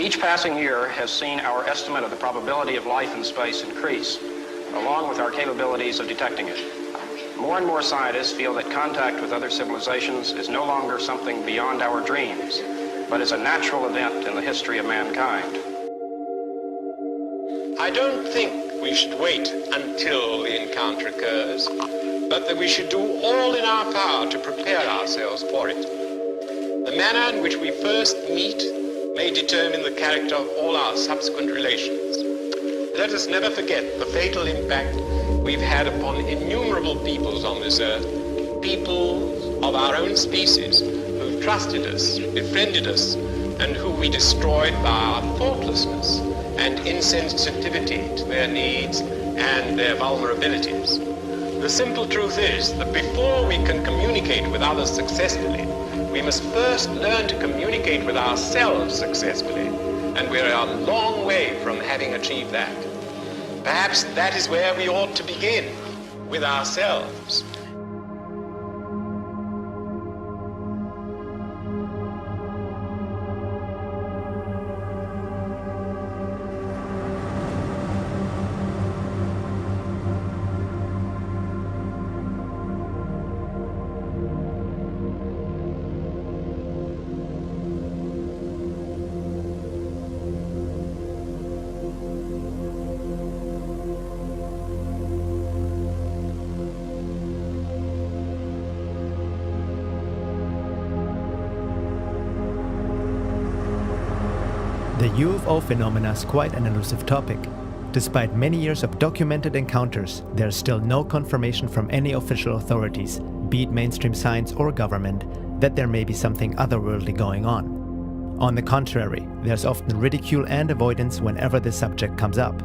Each passing year has seen our estimate of the probability of life in space increase, along with our capabilities of detecting it. More and more scientists feel that contact with other civilizations is no longer something beyond our dreams, but is a natural event in the history of mankind. I don't think we should wait until the encounter occurs, but that we should do all in our power to prepare ourselves for it. The manner in which we first meet may determine the character of all our subsequent relations. Let us never forget the fatal impact we've had upon innumerable peoples on this earth, peoples of our own species who've trusted us, befriended us, and who we destroyed by our thoughtlessness and insensitivity to their needs and their vulnerabilities. The simple truth is that before we can communicate with others successfully, we must first learn to communicate with ourselves successfully, and we're a long way from having achieved that. Perhaps that is where we ought to begin, with ourselves. The UFO phenomena is quite an elusive topic. Despite many years of documented encounters, there is still no confirmation from any official authorities, be it mainstream science or government, that there may be something otherworldly going on. On the contrary, there's often ridicule and avoidance whenever the subject comes up.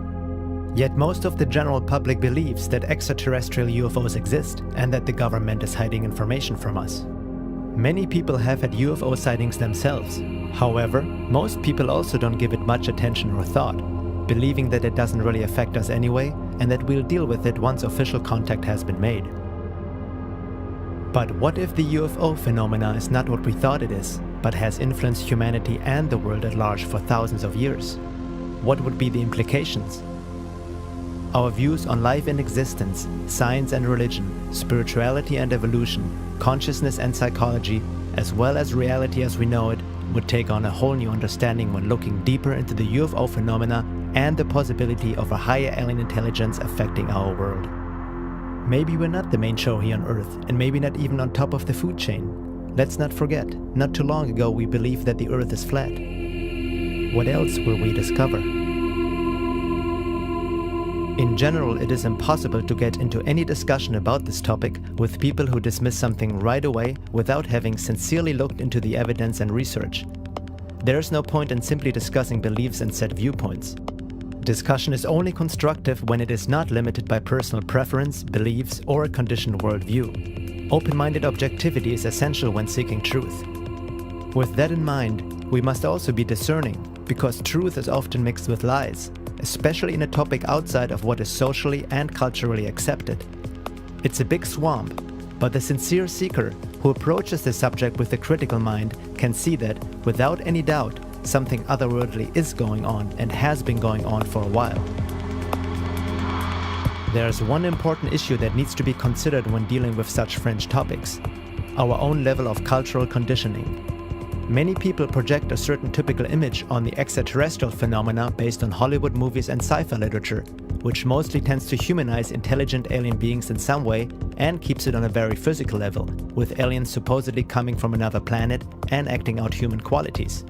Yet most of the general public believes that extraterrestrial UFOs exist and that the government is hiding information from us. Many people have had UFO sightings themselves. However, most people also don't give it much attention or thought, believing that it doesn't really affect us anyway and that we'll deal with it once official contact has been made. But what if the UFO phenomena is not what we thought it is, but has influenced humanity and the world at large for thousands of years? What would be the implications? Our views on life and existence, science and religion, spirituality and evolution, consciousness and psychology, as well as reality as we know it, would take on a whole new understanding when looking deeper into the UFO phenomena and the possibility of a higher alien intelligence affecting our world. Maybe we're not the main show here on Earth, and maybe not even on top of the food chain. Let's not forget, not too long ago we believed that the Earth is flat. What else will we discover? In general, it is impossible to get into any discussion about this topic with people who dismiss something right away without having sincerely looked into the evidence and research. There is no point in simply discussing beliefs and set viewpoints. Discussion is only constructive when it is not limited by personal preference, beliefs, or a conditioned worldview. Open-minded objectivity is essential when seeking truth. With that in mind, we must also be discerning, because truth is often mixed with lies, especially in a topic outside of what is socially and culturally accepted. It's a big swamp, but the sincere seeker who approaches the subject with a critical mind can see that, without any doubt, something otherworldly is going on and has been going on for a while. There's one important issue that needs to be considered when dealing with such fringe topics: our own level of cultural conditioning. Many people project a certain typical image on the extraterrestrial phenomena based on Hollywood movies and sci-fi literature, which mostly tends to humanize intelligent alien beings in some way and keeps it on a very physical level, with aliens supposedly coming from another planet and acting out human qualities.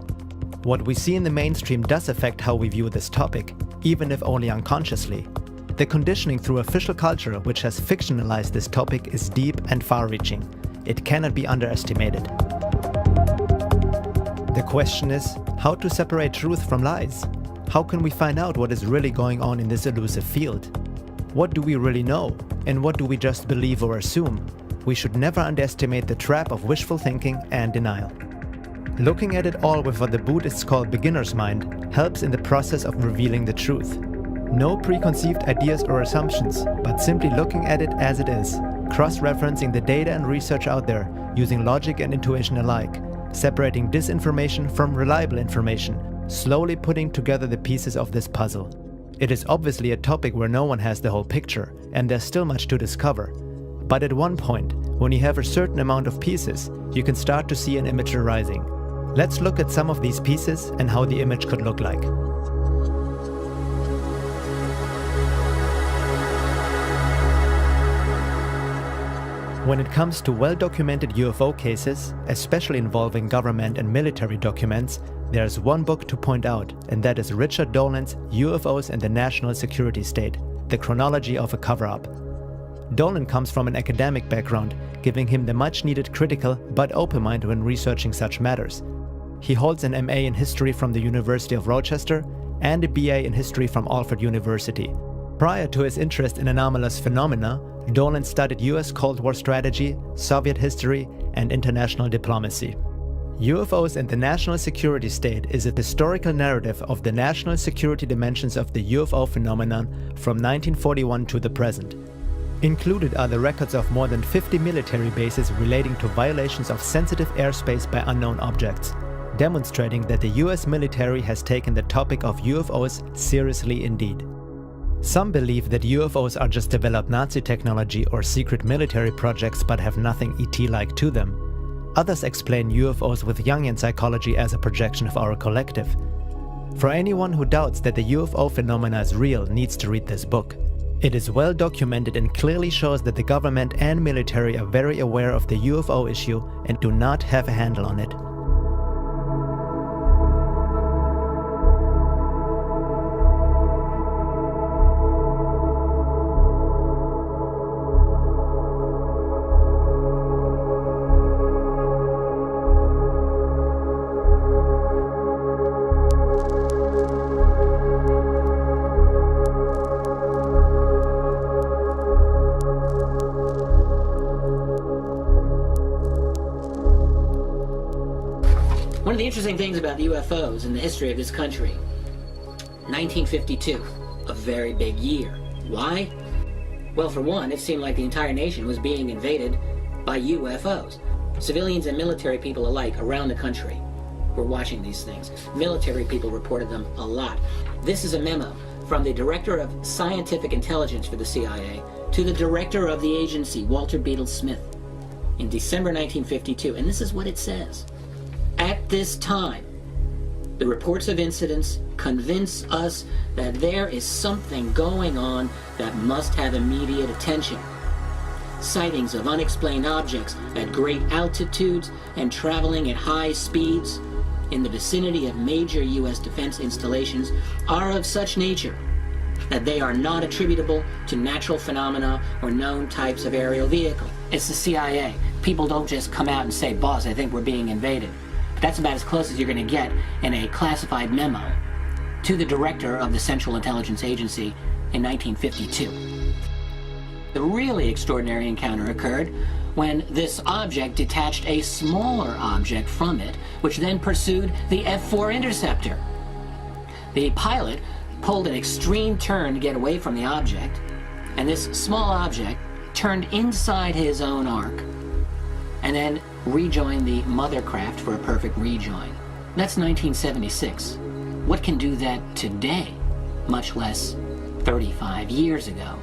What we see in the mainstream does affect how we view this topic, even if only unconsciously. The conditioning through official culture which has fictionalized this topic is deep and far-reaching. It cannot be underestimated. The question is, how to separate truth from lies? How can we find out what is really going on in this elusive field? What do we really know, and what do we just believe or assume? We should never underestimate the trap of wishful thinking and denial. Looking at it all with what the Buddhists call beginner's mind helps in the process of revealing the truth. No preconceived ideas or assumptions, but simply looking at it as it is, cross-referencing the data and research out there, using logic and intuition alike, separating disinformation from reliable information, slowly putting together the pieces of this puzzle. It is obviously a topic where no one has the whole picture, and there's still much to discover. But at one point, when you have a certain amount of pieces, you can start to see an image arising. Let's look at some of these pieces and how the image could look like. When it comes to well-documented UFO cases, especially involving government and military documents, there's one book to point out, and that is Richard Dolan's UFOs and the National Security State, The Chronology of a Cover-Up. Dolan comes from an academic background, giving him the much-needed critical but open mind when researching such matters. He holds an MA in History from the University of Rochester and a BA in History from Alfred University. Prior to his interest in anomalous phenomena, Dolan studied US Cold War strategy, Soviet history, and international diplomacy. UFOs and the National Security State is a historical narrative of the national security dimensions of the UFO phenomenon from 1941 to the present. Included are the records of more than 50 military bases relating to violations of sensitive airspace by unknown objects, demonstrating that the US military has taken the topic of UFOs seriously indeed. Some believe that UFOs are just developed Nazi technology or secret military projects but have nothing ET-like to them. Others explain UFOs with Jungian psychology as a projection of our collective. For anyone who doubts that the UFO phenomena is real needs to read this book. It is well documented and clearly shows that the government and military are very aware of the UFO issue and do not have a handle on it. One of the interesting things about the UFOs in the history of this country, 1952, a very big year. Why? Well, for one, it seemed like the entire nation was being invaded by UFOs. Civilians and military people alike around the country were watching these things. Military people reported them a lot. This is a memo from the Director of Scientific Intelligence for the CIA to the Director of the agency, Walter Beadle Smith, in December 1952, and this is what it says. At this time, the reports of incidents convince us that there is something going on that must have immediate attention. Sightings of unexplained objects at great altitudes and traveling at high speeds in the vicinity of major U.S. defense installations are of such nature that they are not attributable to natural phenomena or known types of aerial vehicle. It's the CIA. People don't just come out and say, "Boss, I think we're being invaded." That's about as close as you're going to get in a classified memo to the director of the Central Intelligence Agency in 1952. The really extraordinary encounter occurred when this object detached a smaller object from it, which then pursued the F-4 interceptor. The pilot pulled an extreme turn to get away from the object, and this small object turned inside his own arc and then rejoined the mother craft for a perfect rejoin. That's 1976. What can do that today, much less 35 years ago?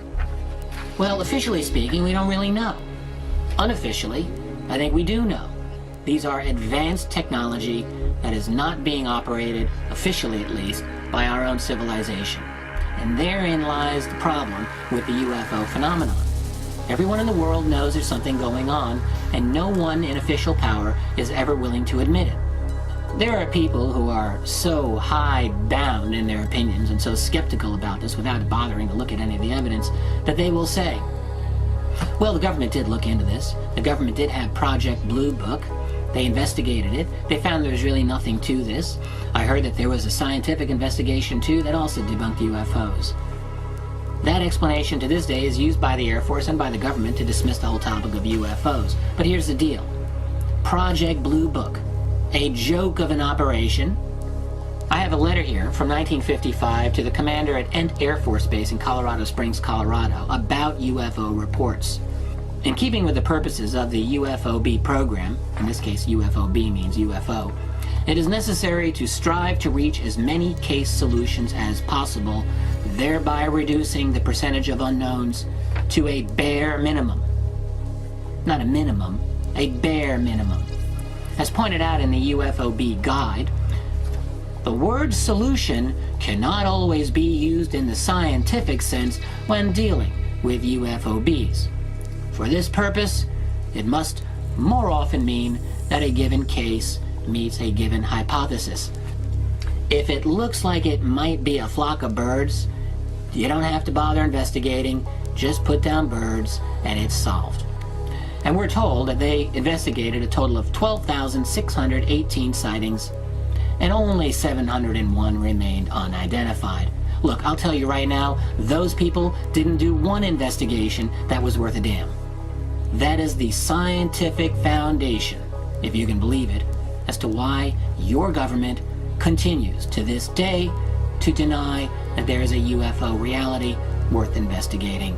Well, officially speaking, we don't really know. Unofficially, I think we do know. These are advanced technology that is not being operated, officially at least, by our own civilization. And therein lies the problem with the UFO phenomenon. Everyone in the world knows there's something going on, and no one in official power is ever willing to admit it. There are people who are so hidebound in their opinions and so skeptical about this without bothering to look at any of the evidence that they will say, well, the government did look into this. The government did have Project Blue Book. They investigated it. They found there was really nothing to this. I heard that there was a scientific investigation too that also debunked UFOs. That explanation to this day is used by the Air Force and by the government to dismiss the whole topic of UFOs. But here's the deal. Project Blue Book, a joke of an operation. I have a letter here from 1955 to the commander at Ent Air Force Base in Colorado Springs, Colorado, about UFO reports. In keeping with the purposes of the UFOB program, in this case UFOB means UFO, It is necessary to strive to reach as many case solutions as possible, thereby reducing the percentage of unknowns to a bare minimum. Not a minimum, a bare minimum. As pointed out in the UFOB guide, the word solution cannot always be used in the scientific sense when dealing with UFOBs. For this purpose, it must more often mean that a given case meets a given hypothesis. If it looks like it might be a flock of birds, you don't have to bother investigating, just put down birds and it's solved. And we're told that they investigated a total of 12,618 sightings and only 701 remained unidentified. Look, I'll tell you right now, those people didn't do one investigation that was worth a damn. That is the scientific foundation, if you can believe it, as to why your government continues to this day to deny that there is a UFO reality worth investigating.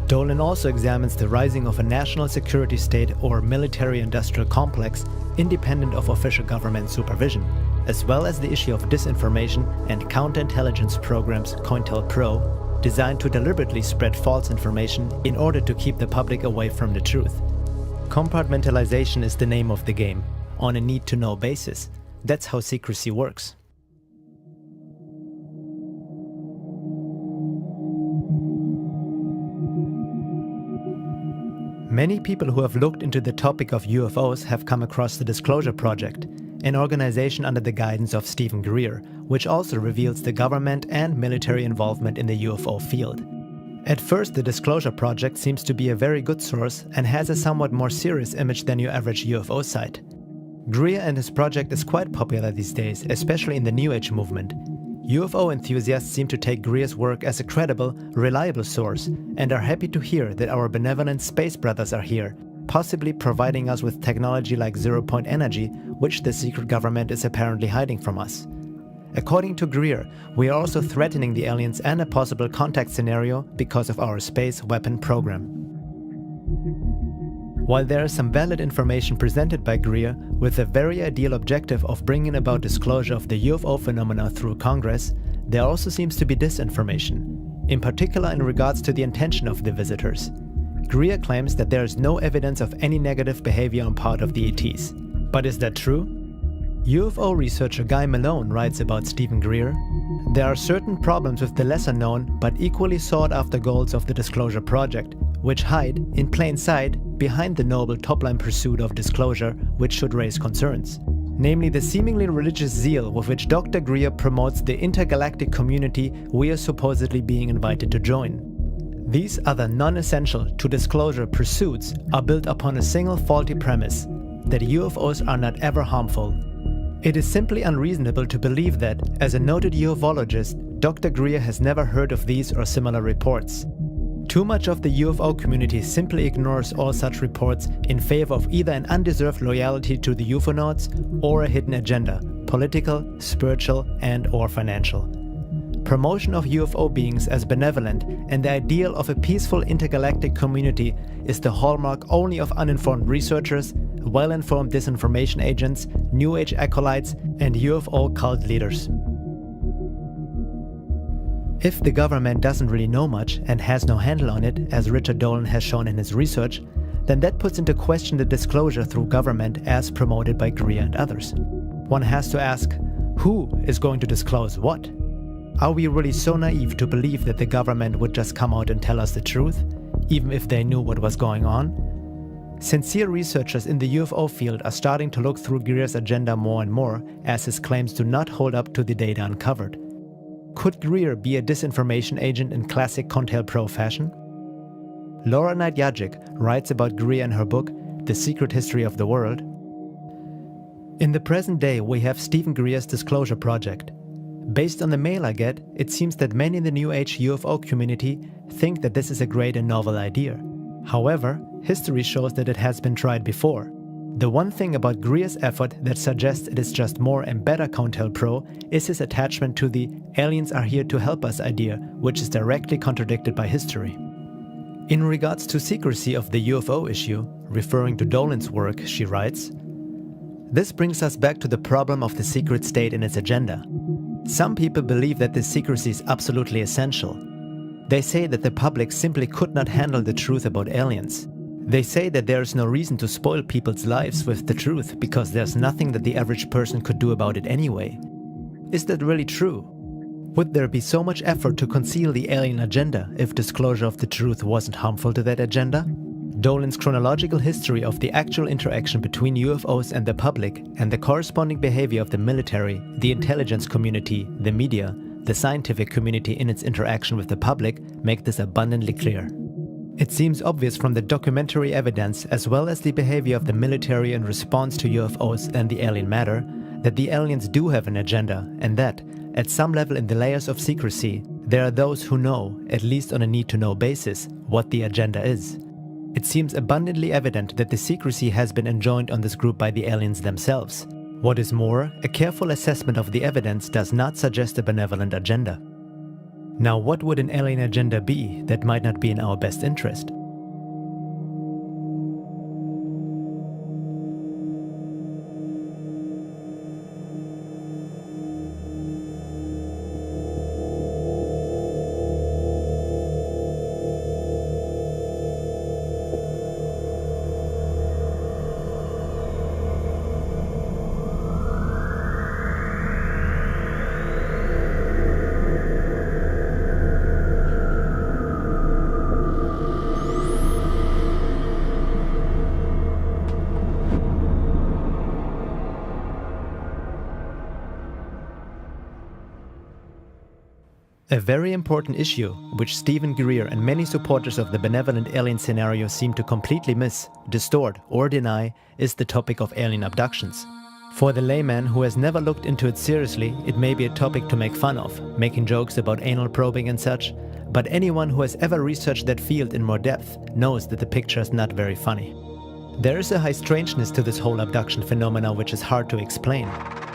Dolan also examines the rising of a national security state or military-industrial complex independent of official government supervision, as well as the issue of disinformation and counterintelligence programs COINTELPRO, designed to deliberately spread false information in order to keep the public away from the truth. Compartmentalization is the name of the game, on a need-to-know basis. That's how secrecy works. Many people who have looked into the topic of UFOs have come across the Disclosure Project, an organization under the guidance of Stephen Greer, which also reveals the government and military involvement in the UFO field. At first, the Disclosure Project seems to be a very good source and has a somewhat more serious image than your average UFO site. Greer and his project is quite popular these days, especially in the New Age movement. UFO enthusiasts seem to take Greer's work as a credible, reliable source and are happy to hear that our benevolent space brothers are here, possibly providing us with technology like zero-point energy, which the secret government is apparently hiding from us. According to Greer, we are also threatening the aliens and a possible contact scenario because of our space weapon program. While there is some valid information presented by Greer with the very ideal objective of bringing about disclosure of the UFO phenomena through Congress, there also seems to be disinformation, in particular in regards to the intention of the visitors. Greer claims that there is no evidence of any negative behavior on part of the ETs. But is that true? UFO researcher Guy Malone writes about Stephen Greer. There are certain problems with the lesser known but equally sought after goals of the Disclosure Project, which hide, in plain sight, behind the noble top-line pursuit of disclosure, which should raise concerns. Namely, the seemingly religious zeal with which Dr. Greer promotes the intergalactic community we are supposedly being invited to join. These other non-essential to disclosure pursuits are built upon a single faulty premise, that UFOs are not ever harmful. It is simply unreasonable to believe that, as a noted ufologist, Dr. Greer has never heard of these or similar reports. Too much of the UFO community simply ignores all such reports in favor of either an undeserved loyalty to the ufonauts or a hidden agenda, political, spiritual, and/or financial. Promotion of UFO beings as benevolent and the ideal of a peaceful intergalactic community is the hallmark only of uninformed researchers, well-informed disinformation agents, New Age acolytes, and UFO cult leaders. If the government doesn't really know much and has no handle on it, as Richard Dolan has shown in his research, then that puts into question the disclosure through government as promoted by Greer and others. One has to ask, who is going to disclose what? Are we really so naive to believe that the government would just come out and tell us the truth, even if they knew what was going on? Sincere researchers in the UFO field are starting to look through Greer's agenda more and more, as his claims do not hold up to the data uncovered. Could Greer be a disinformation agent in classic COINTELPRO fashion? Laura Knight-Yajic writes about Greer in her book, The Secret History of the World. In the present day, we have Stephen Greer's Disclosure Project. Based on the mail I get, it seems that many in the New Age UFO community think that this is a great and novel idea. However, history shows that it has been tried before. The one thing about Greer's effort that suggests it is just more and better COINTELPRO is his attachment to the aliens are here to help us idea, which is directly contradicted by history. In regards to secrecy of the UFO issue, referring to Dolan's work, she writes, This brings us back to the problem of the secret state and its agenda. Some people believe that this secrecy is absolutely essential. They say that the public simply could not handle the truth about aliens. They say that there is no reason to spoil people's lives with the truth because there's nothing that the average person could do about it anyway. Is that really true? Would there be so much effort to conceal the alien agenda if disclosure of the truth wasn't harmful to that agenda? Dolan's chronological history of the actual interaction between UFOs and the public and the corresponding behavior of the military, the intelligence community, the media, the scientific community in its interaction with the public make this abundantly clear. It seems obvious from the documentary evidence as well as the behavior of the military in response to UFOs and the alien matter that the aliens do have an agenda and that, at some level in the layers of secrecy, there are those who know, at least on a need-to-know basis, what the agenda is. It seems abundantly evident that the secrecy has been enjoined on this group by the aliens themselves. What is more, a careful assessment of the evidence does not suggest a benevolent agenda. Now, what would an alien agenda be that might not be in our best interest? A very important issue, which Stephen Greer and many supporters of the benevolent alien scenario seem to completely miss, distort, or deny, is the topic of alien abductions. For the layman who has never looked into it seriously, it may be a topic to make fun of, making jokes about anal probing and such, but anyone who has ever researched that field in more depth knows that the picture is not very funny. There is a high strangeness to this whole abduction phenomena which is hard to explain.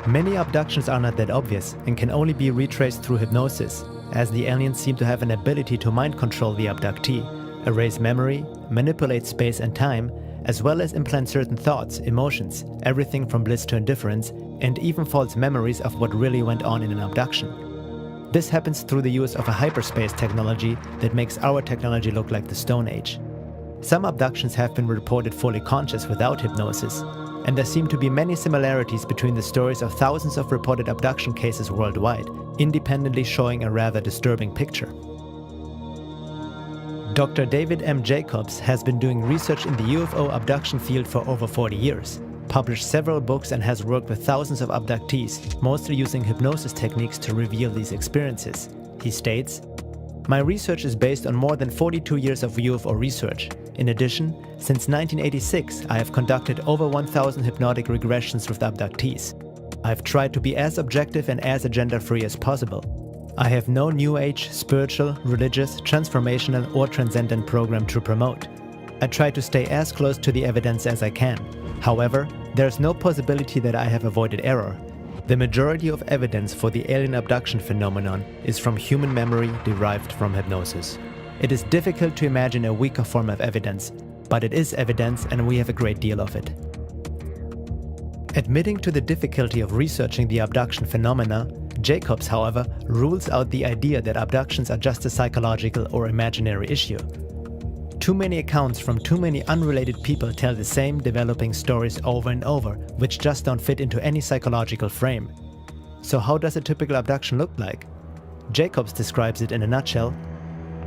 Many abductions are not that obvious and can only be retraced through hypnosis, as the aliens seem to have an ability to mind control the abductee, erase memory, manipulate space and time, as well as implant certain thoughts, emotions, everything from bliss to indifference, and even false memories of what really went on in an abduction. This happens through the use of a hyperspace technology that makes our technology look like the Stone Age. Some abductions have been reported fully conscious without hypnosis, and there seem to be many similarities between the stories of thousands of reported abduction cases worldwide, independently showing a rather disturbing picture. Dr. David M. Jacobs has been doing research in the UFO abduction field for over 40 years, published several books and has worked with thousands of abductees, mostly using hypnosis techniques to reveal these experiences. He states, "My research is based on more than 42 years of UFO research. In addition, since 1986, I have conducted over 1,000 hypnotic regressions with abductees. I have tried to be as objective and as agenda-free as possible. I have no New Age, spiritual, religious, transformational, or transcendent program to promote. I try to stay as close to the evidence as I can. However, there is no possibility that I have avoided error. The majority of evidence for the alien abduction phenomenon is from human memory derived from hypnosis. It is difficult to imagine a weaker form of evidence, but it is evidence and we have a great deal of it." Admitting to the difficulty of researching the abduction phenomena, Jacobs, however, rules out the idea that abductions are just a psychological or imaginary issue. Too many accounts from too many unrelated people tell the same developing stories over and over, which just don't fit into any psychological frame. So how does a typical abduction look like? Jacobs describes it in a nutshell.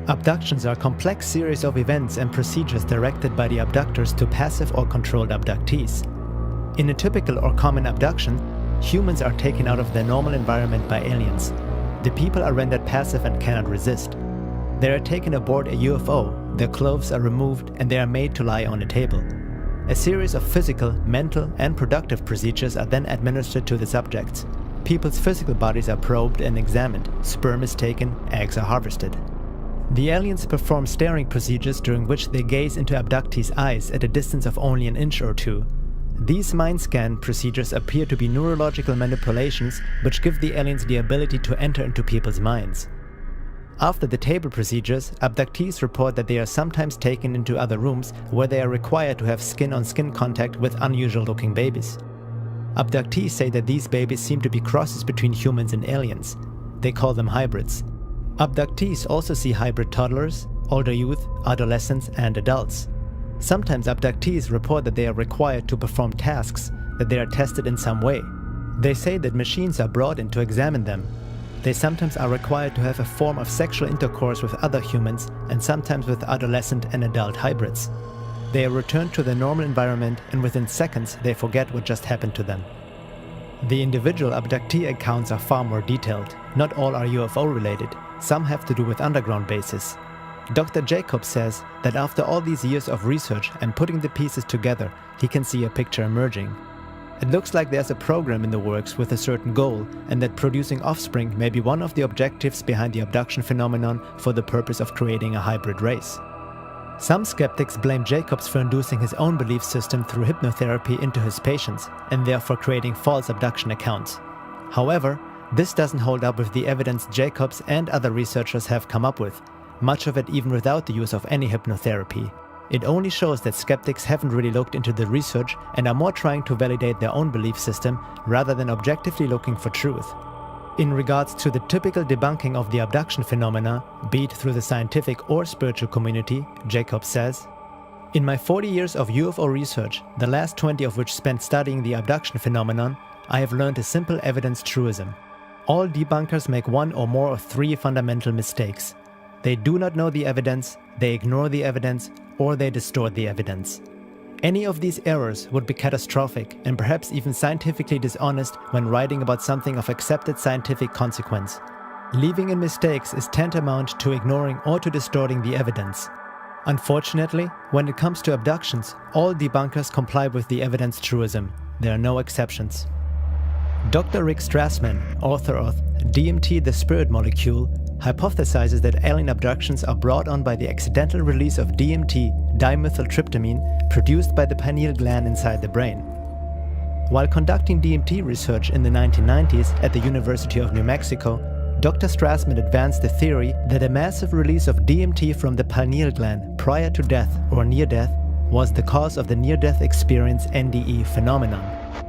Abductions are a complex series of events and procedures directed by the abductors to passive or controlled abductees. In a typical or common abduction, humans are taken out of their normal environment by aliens. The people are rendered passive and cannot resist. They are taken aboard a UFO, their clothes are removed, and they are made to lie on a table. A series of physical, mental, and productive procedures are then administered to the subjects. People's physical bodies are probed and examined, sperm is taken, eggs are harvested. The aliens perform staring procedures during which they gaze into abductees' eyes at a distance of only an inch or two. These mind scan procedures appear to be neurological manipulations which give the aliens the ability to enter into people's minds. After the table procedures, abductees report that they are sometimes taken into other rooms where they are required to have skin-on-skin contact with unusual-looking babies. Abductees say that these babies seem to be crosses between humans and aliens. They call them hybrids. Abductees also see hybrid toddlers, older youth, adolescents, and adults. Sometimes abductees report that they are required to perform tasks, that they are tested in some way. They say that machines are brought in to examine them. They sometimes are required to have a form of sexual intercourse with other humans and sometimes with adolescent and adult hybrids. They are returned to their normal environment and within seconds they forget what just happened to them. The individual abductee accounts are far more detailed. Not all are UFO related. Some have to do with underground bases. Dr. Jacob says that after all these years of research and putting the pieces together, he can see a picture emerging. It looks like there's a program in the works with a certain goal, and that producing offspring may be one of the objectives behind the abduction phenomenon for the purpose of creating a hybrid race. Some skeptics blame Jacobs for inducing his own belief system through hypnotherapy into his patients, and therefore creating false abduction accounts. However, this doesn't hold up with the evidence Jacobs and other researchers have come up with, much of it even without the use of any hypnotherapy. It only shows that skeptics haven't really looked into the research and are more trying to validate their own belief system rather than objectively looking for truth. In regards to the typical debunking of the abduction phenomena, be it through the scientific or spiritual community, Jacobs says, "In my 40 years of UFO research, the last 20 of which spent studying the abduction phenomenon, I have learned a simple evidence truism. All debunkers make one or more of three fundamental mistakes. They do not know the evidence, they ignore the evidence, or they distort the evidence. Any of these errors would be catastrophic and perhaps even scientifically dishonest when writing about something of accepted scientific consequence. Leaving in mistakes is tantamount to ignoring or to distorting the evidence. Unfortunately, when it comes to abductions, all debunkers comply with the evidence truism. There are no exceptions." Dr. Rick Strassman, author of DMT, the Spirit Molecule, hypothesizes that alien abductions are brought on by the accidental release of DMT, dimethyltryptamine, produced by the pineal gland inside the brain. While conducting DMT research in the 1990s at the University of New Mexico, Dr. Strassman advanced the theory that a massive release of DMT from the pineal gland prior to death or near death was the cause of the near-death experience NDE phenomenon.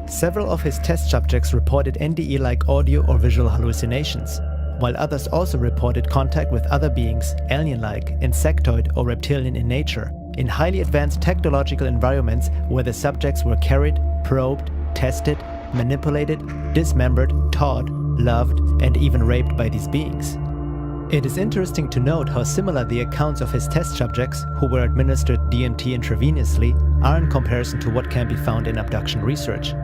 Several of his test subjects reported NDE-like audio or visual hallucinations, while others also reported contact with other beings, alien-like, insectoid or reptilian in nature, in highly advanced technological environments where the subjects were carried, probed, tested, manipulated, dismembered, taught, loved, and even raped by these beings. It is interesting to note how similar the accounts of his test subjects, who were administered DMT intravenously, are in comparison to what can be found in abduction research.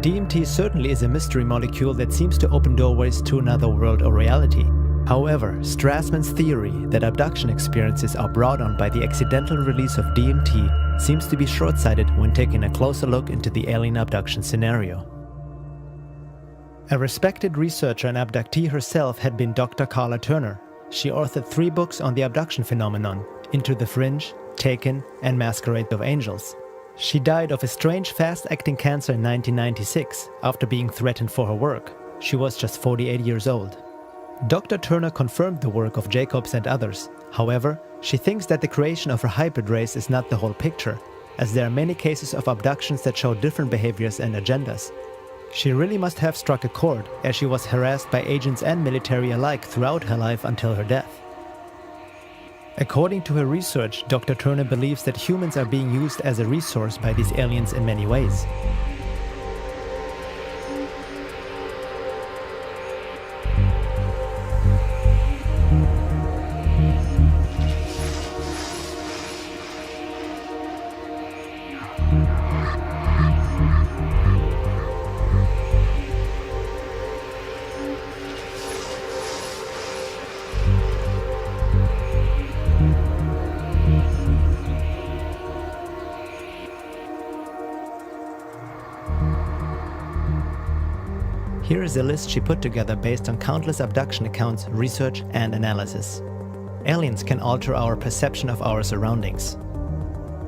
DMT certainly is a mystery molecule that seems to open doorways to another world or reality. However, Strassman's theory that abduction experiences are brought on by the accidental release of DMT seems to be short-sighted when taking a closer look into the alien abduction scenario. A respected researcher and abductee herself had been Dr. Carla Turner. She authored 3 books on the abduction phenomenon: Into the Fringe, Taken, and Masquerade of Angels. She died of a strange fast-acting cancer in 1996 after being threatened for her work. She was just 48 years old. Dr. Turner confirmed the work of Jacobs and others. However, she thinks that the creation of a hybrid race is not the whole picture, as there are many cases of abductions that show different behaviors and agendas. She really must have struck a chord, as she was harassed by agents and military alike throughout her life until her death. According to her research, Dr. Turner believes that humans are being used as a resource by these aliens in many ways. Here is a list she put together based on countless abduction accounts, research, and analysis. Aliens can alter our perception of our surroundings.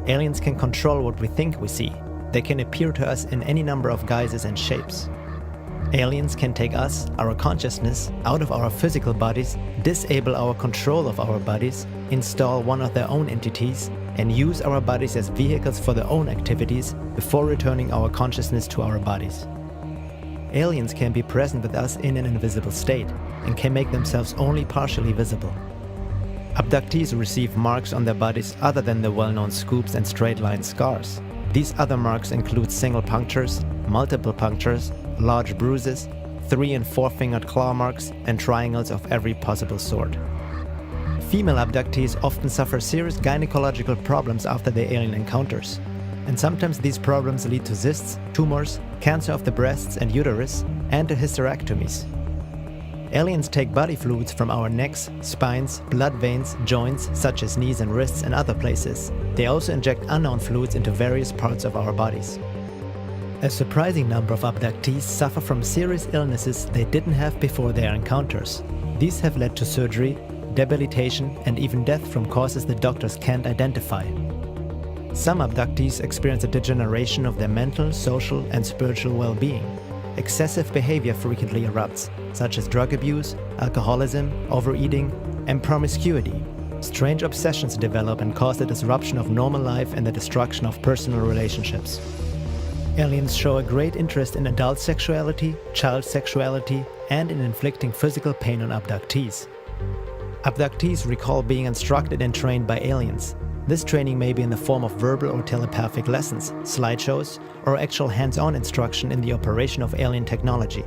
Aliens can control what we think we see. They can appear to us in any number of guises and shapes. Aliens can take us, our consciousness, out of our physical bodies, disable our control of our bodies, install one of their own entities, and use our bodies as vehicles for their own activities before returning our consciousness to our bodies. aliens can be present with us in an invisible state and can make themselves only partially visible. Abductees receive marks on their bodies other than the well-known scoops and straight-line scars. These other marks include single punctures, multiple punctures, large bruises, 3- and 4-fingered claw marks, and triangles of every possible sort. Female abductees often suffer serious gynecological problems after their alien encounters, and sometimes these problems lead to cysts, tumors, cancer of the breasts and uterus, and to hysterectomies. Aliens take body fluids from our necks, spines, blood veins, joints such as knees and wrists and other places. They also inject unknown fluids into various parts of our bodies. A surprising number of abductees suffer from serious illnesses they didn't have before their encounters. These have led to surgery, debilitation, and even death from causes the doctors can't identify. Some abductees experience a degeneration of their mental, social, and spiritual well-being. Excessive behavior frequently erupts, such as drug abuse, alcoholism, overeating, and promiscuity. Strange obsessions develop and cause the disruption of normal life and the destruction of personal relationships. Aliens show a great interest in adult sexuality, child sexuality, and in inflicting physical pain on abductees. Abductees recall being instructed and trained by aliens. This training may be in the form of verbal or telepathic lessons, slideshows, or actual hands-on instruction in the operation of alien technology.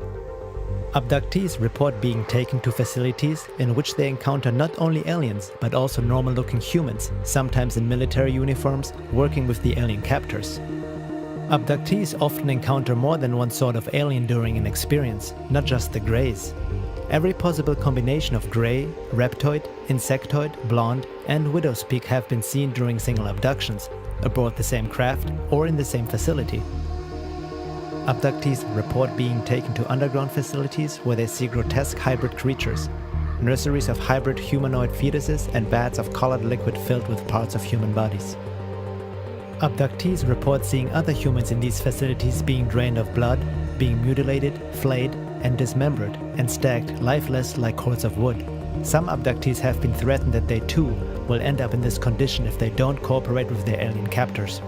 Abductees report being taken to facilities in which they encounter not only aliens, but also normal-looking humans, sometimes in military uniforms, working with the alien captors. Abductees often encounter more than one sort of alien during an experience, not just the greys. Every possible combination of grey, reptoid, insectoid, blonde, and widow's peak have been seen during single abductions, aboard the same craft or in the same facility. Abductees report being taken to underground facilities where they see grotesque hybrid creatures, nurseries of hybrid humanoid fetuses and vats of colored liquid filled with parts of human bodies. Abductees report seeing other humans in these facilities being drained of blood, being mutilated, flayed, and dismembered, and stacked lifeless like cords of wood. Some abductees have been threatened that they too will end up in this condition if they don't cooperate with their alien captors.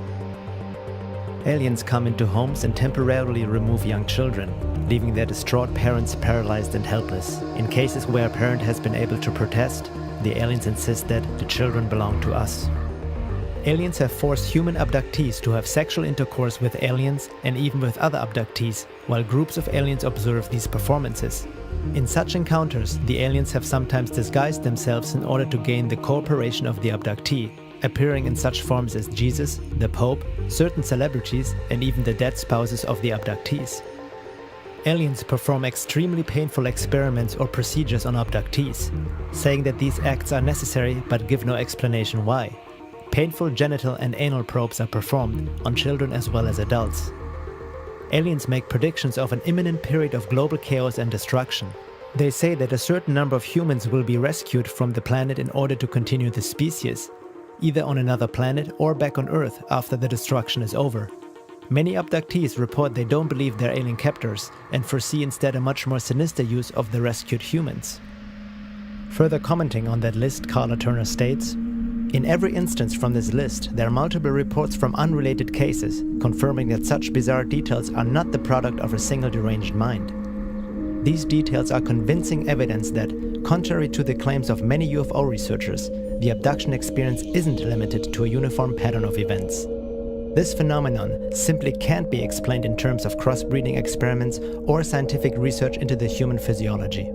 Aliens come into homes and temporarily remove young children, leaving their distraught parents paralyzed and helpless. In cases where a parent has been able to protest, the aliens insist that the children belong to us. Aliens have forced human abductees to have sexual intercourse with aliens and even with other abductees, while groups of aliens observe these performances. In such encounters, the aliens have sometimes disguised themselves in order to gain the cooperation of the abductee, appearing in such forms as Jesus, the Pope, certain celebrities, and even the dead spouses of the abductees. Aliens perform extremely painful experiments or procedures on abductees, saying that these acts are necessary but give no explanation why. Painful genital and anal probes are performed on children as well as adults. Aliens make predictions of an imminent period of global chaos and destruction. They say that a certain number of humans will be rescued from the planet in order to continue the species, either on another planet or back on Earth after the destruction is over. Many abductees report they don't believe their alien captors and foresee instead a much more sinister use of the rescued humans. Further commenting on that list, Carla Turner states, "In every instance from this list, there are multiple reports from unrelated cases, confirming that such bizarre details are not the product of a single deranged mind. These details are convincing evidence that, contrary to the claims of many UFO researchers, the abduction experience isn't limited to a uniform pattern of events. This phenomenon simply can't be explained in terms of crossbreeding experiments or scientific research into the human physiology."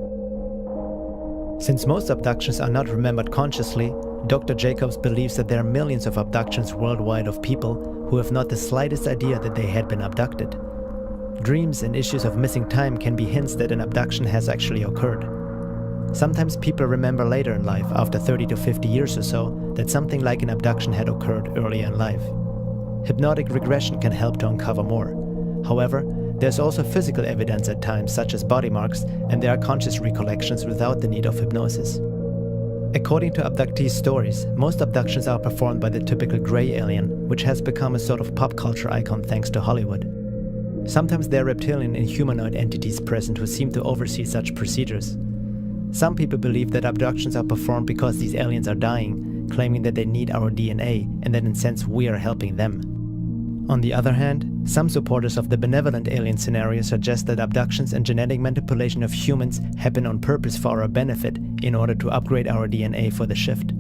Since most abductions are not remembered consciously, Dr. Jacobs believes that there are millions of abductions worldwide of people who have not the slightest idea that they had been abducted. Dreams and issues of missing time can be hints that an abduction has actually occurred. Sometimes people remember later in life, after 30 to 50 years or so, that something like an abduction had occurred earlier in life. Hypnotic regression can help to uncover more. However, there's also physical evidence at times, such as body marks, and there are conscious recollections without the need of hypnosis. According to abductee stories, most abductions are performed by the typical grey alien, which has become a sort of pop culture icon thanks to Hollywood. Sometimes there are reptilian and humanoid entities present who seem to oversee such procedures. Some people believe that abductions are performed because these aliens are dying, claiming that they need our DNA and that in a sense we are helping them. On the other hand, some supporters of the benevolent alien scenario suggest that abductions and genetic manipulation of humans happen on purpose for our benefit in order to upgrade our DNA for the shift.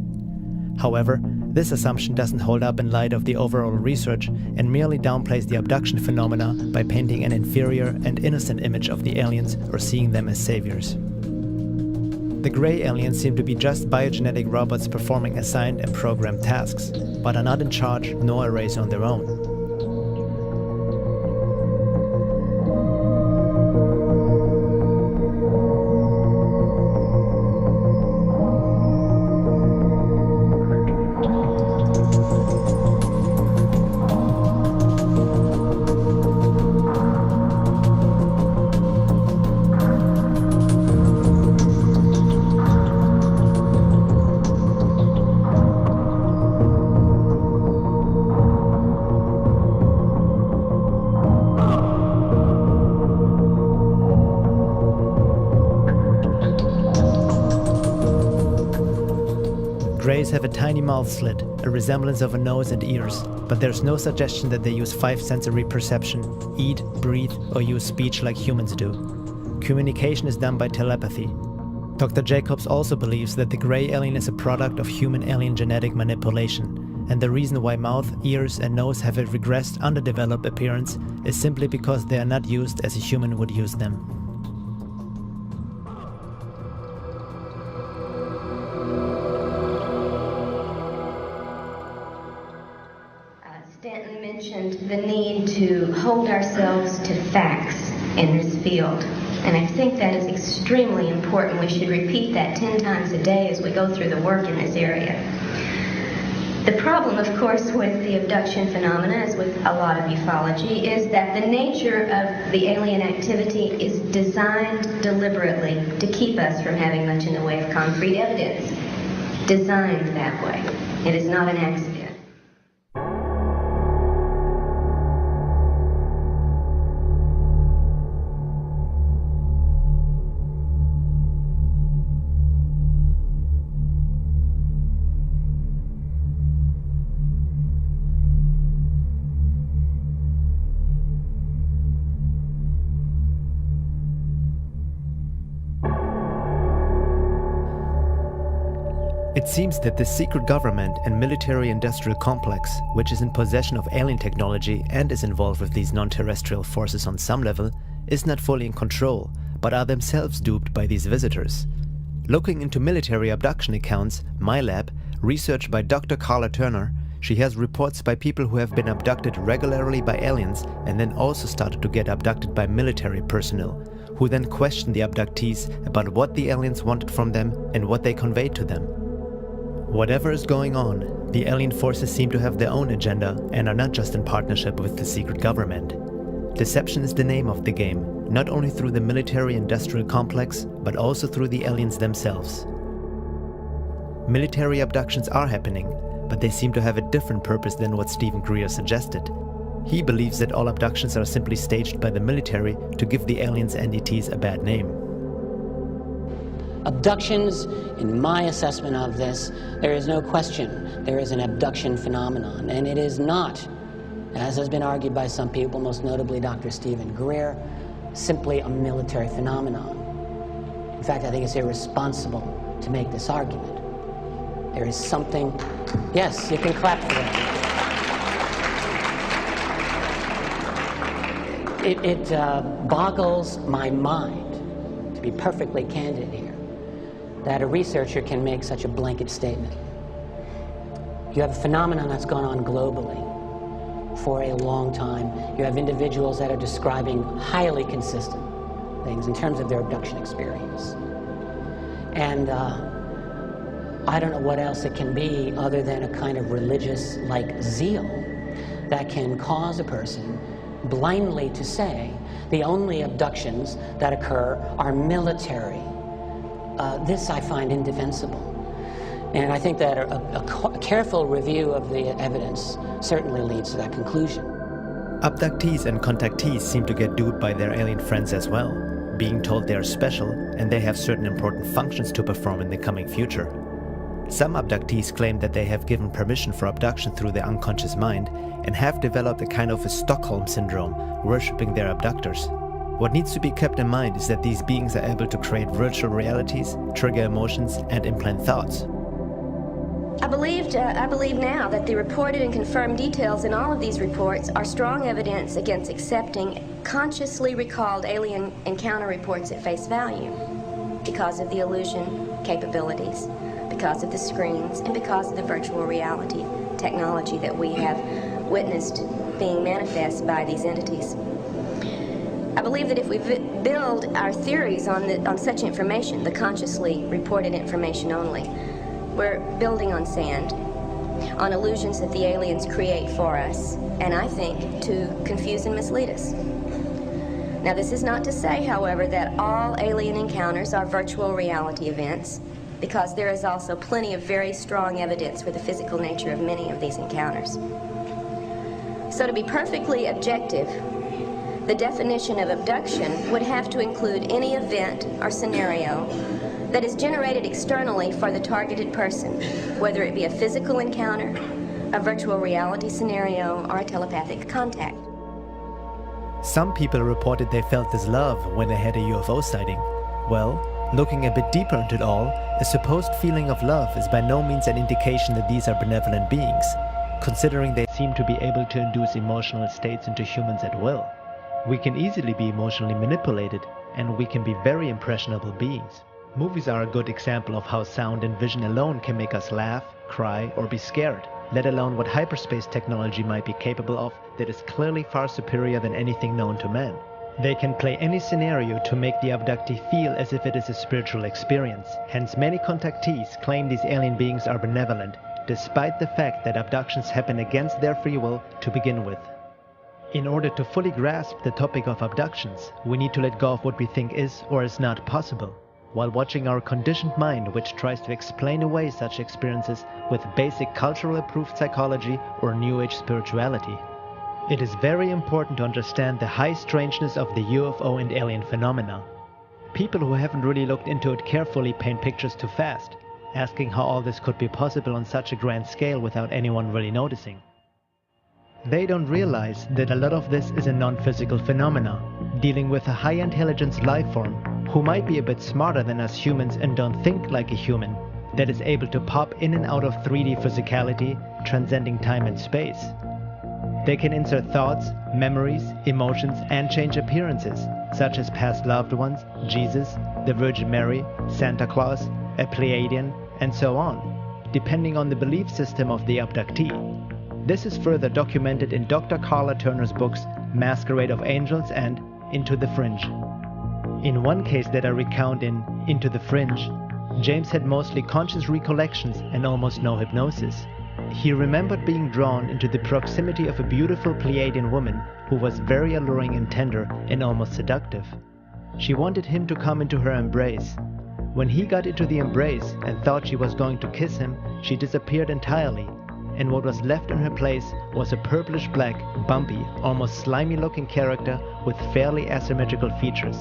However, this assumption doesn't hold up in light of the overall research and merely downplays the abduction phenomena by painting an inferior and innocent image of the aliens or seeing them as saviors. The gray aliens seem to be just biogenetic robots performing assigned and programmed tasks, but are not in charge nor a race on their own. Greys have a tiny mouth slit, a resemblance of a nose and ears, but there's no suggestion that they use 5 sensory perception, eat, breathe, or use speech like humans do. Communication is done by telepathy. Dr. Jacobs also believes that the gray alien is a product of human-alien genetic manipulation, and the reason why mouth, ears, and nose have a regressed, underdeveloped appearance is simply because they are not used as a human would use them. Stanton mentioned the need to hold ourselves to facts in this field. And I think that is extremely important. We should repeat that 10 times a day as we go through the work in this area. The problem, of course, with the abduction phenomena, as with a lot of ufology, is that the nature of the alien activity is designed deliberately to keep us from having much in the way of concrete evidence. Designed that way. It is not an accident. It seems that the secret government and military-industrial complex, which is in possession of alien technology and is involved with these non-terrestrial forces on some level, is not fully in control, but are themselves duped by these visitors. Looking into military abduction accounts, MyLab, researched by Dr. Carla Turner, she has reports by people who have been abducted regularly by aliens and then also started to get abducted by military personnel, who then question the abductees about what the aliens wanted from them and what they conveyed to them. Whatever is going on, the alien forces seem to have their own agenda and are not just in partnership with the secret government. Deception is the name of the game, not only through the military-industrial complex, but also through the aliens themselves. Military abductions are happening, but they seem to have a different purpose than what Stephen Greer suggested. He believes that all abductions are simply staged by the military to give the aliens' entities a bad name. Abductions, in my assessment of this, there is no question there is an abduction phenomenon, and it is not, as has been argued by some people, most notably Dr. Stephen Greer, simply a military phenomenon. In fact, I think it's irresponsible to make this argument. There is something... Yes, you can clap for that. It boggles my mind, to be perfectly candid here, that a researcher can make such a blanket statement. You have a phenomenon that's gone on globally for a long time. You have individuals that are describing highly consistent things in terms of their abduction experience. And I don't know what else it can be other than a kind of religious-like zeal that can cause a person blindly to say the only abductions that occur are military. This I find indefensible. And I think that a careful review of the evidence certainly leads to that conclusion. Abductees and contactees seem to get duped by their alien friends as well, being told they are special and they have certain important functions to perform in the coming future. Some abductees claim that they have given permission for abduction through the unconscious mind and have developed a kind of a Stockholm syndrome, worshipping their abductors. What needs to be kept in mind is that these beings are able to create virtual realities, trigger emotions, and implant thoughts. I believe now that the reported and confirmed details in all of these reports are strong evidence against accepting consciously recalled alien encounter reports at face value because of the illusion capabilities, because of the screens, and because of the virtual reality technology that we have witnessed being manifest by these entities. I believe that if we build our theories on such information, the consciously reported information only, we're building on sand, on illusions that the aliens create for us, and I think to confuse and mislead us. Now, this is not to say, however, that all alien encounters are virtual reality events, because there is also plenty of very strong evidence for the physical nature of many of these encounters. So to be perfectly objective, the definition of abduction would have to include any event or scenario that is generated externally for the targeted person, whether it be a physical encounter, a virtual reality scenario, or a telepathic contact. Some people reported they felt this love when they had a UFO sighting. Well, looking a bit deeper into it all, a supposed feeling of love is by no means an indication that these are benevolent beings, considering they seem to be able to induce emotional states into humans at will. We can easily be emotionally manipulated, and we can be very impressionable beings. Movies are a good example of how sound and vision alone can make us laugh, cry, or be scared, let alone what hyperspace technology might be capable of that is clearly far superior than anything known to man. They can play any scenario to make the abductee feel as if it is a spiritual experience. Hence, many contactees claim these alien beings are benevolent, despite the fact that abductions happen against their free will to begin with. In order to fully grasp the topic of abductions, we need to let go of what we think is or is not possible, while watching our conditioned mind, which tries to explain away such experiences with basic cultural approved psychology or New Age spirituality. It is very important to understand the high strangeness of the UFO and alien phenomena. People who haven't really looked into it carefully paint pictures too fast, asking how all this could be possible on such a grand scale without anyone really noticing. They don't realize that a lot of this is a non-physical phenomena, dealing with a high intelligence life form who might be a bit smarter than us humans and don't think like a human, that is able to pop in and out of 3D physicality, transcending time and space. They can insert thoughts, memories, emotions, and change appearances, such as past loved ones, Jesus, the Virgin Mary, Santa Claus, a Pleiadian, and so on, depending on the belief system of the abductee. This is further documented in Dr. Carla Turner's books Masquerade of Angels and Into the Fringe. In one case that I recount in Into the Fringe, James had mostly conscious recollections and almost no hypnosis. He remembered being drawn into the proximity of a beautiful Pleiadian woman who was very alluring and tender and almost seductive. She wanted him to come into her embrace. When he got into the embrace and thought she was going to kiss him, she disappeared entirely, and what was left in her place was a purplish-black, bumpy, almost slimy-looking character with fairly asymmetrical features.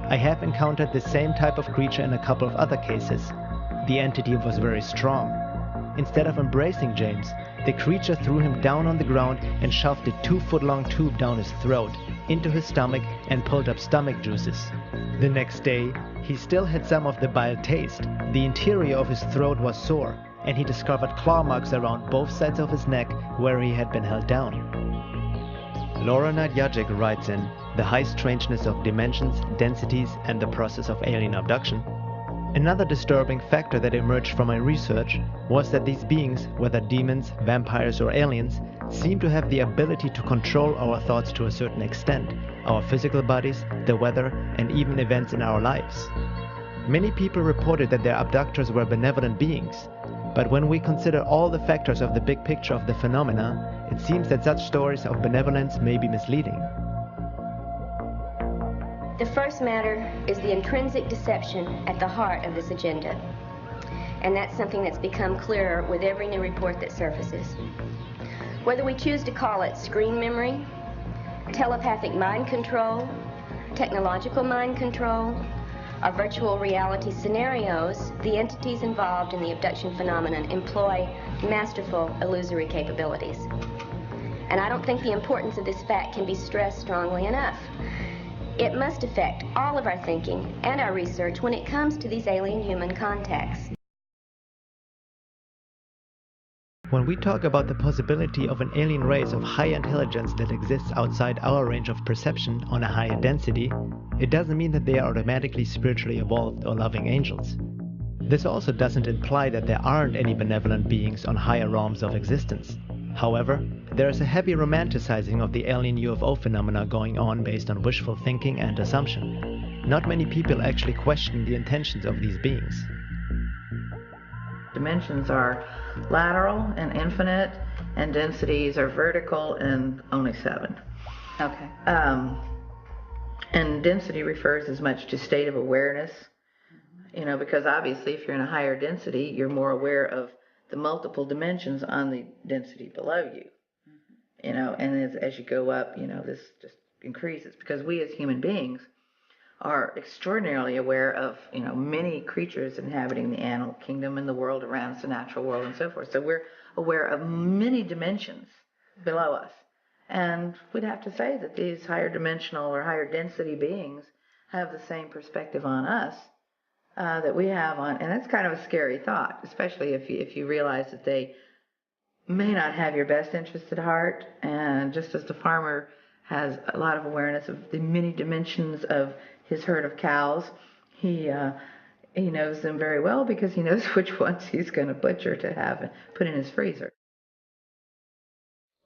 I have encountered the same type of creature in a couple of other cases. The entity was very strong. Instead of embracing James, the creature threw him down on the ground and shoved a 2-foot-long tube down his throat, into his stomach, and pulled up stomach juices. The next day, he still had some of the bile taste. The interior of his throat was sore, and he discovered claw marks around both sides of his neck where he had been held down. Laura Nadjajek writes in The High Strangeness of Dimensions, Densities, and the Process of Alien Abduction. Another disturbing factor that emerged from my research was that these beings, whether demons, vampires, or aliens, seem to have the ability to control our thoughts to a certain extent, our physical bodies, the weather, and even events in our lives. Many people reported that their abductors were benevolent beings, but when we consider all the factors of the big picture of the phenomena, it seems that such stories of benevolence may be misleading. The first matter is the intrinsic deception at the heart of this agenda. And that's something that's become clearer with every new report that surfaces. Whether we choose to call it screen memory, telepathic mind control, technological mind control, or virtual reality scenarios, the entities involved in the abduction phenomenon employ masterful illusory capabilities. And I don't think the importance of this fact can be stressed strongly enough. It must affect all of our thinking and our research when it comes to these alien-human contacts. When we talk about the possibility of an alien race of high intelligence that exists outside our range of perception on a higher density, it doesn't mean that they are automatically spiritually evolved or loving angels. This also doesn't imply that there aren't any benevolent beings on higher realms of existence. However, there is a heavy romanticizing of the alien UFO phenomena going on based on wishful thinking and assumption. Not many people actually question the intentions of these beings. Dimensions are lateral and infinite, and densities are vertical and only 7. Okay. And density refers as much to state of awareness, because obviously if you're in a higher density, you're more aware of the multiple dimensions on the density below you. And as you go up, this just increases, because we as human beings are extraordinarily aware of, many creatures inhabiting the animal kingdom and the world around us, the natural world and so forth. So we're aware of many dimensions below us. And we'd have to say that these higher dimensional or higher density beings have the same perspective on us that we have on, and that's kind of a scary thought, especially if you realize that they may not have your best interest at heart. And just as the farmer has a lot of awareness of the many dimensions of his herd of cows, he knows them very well because he knows which ones he's going to butcher to have and put in his freezer.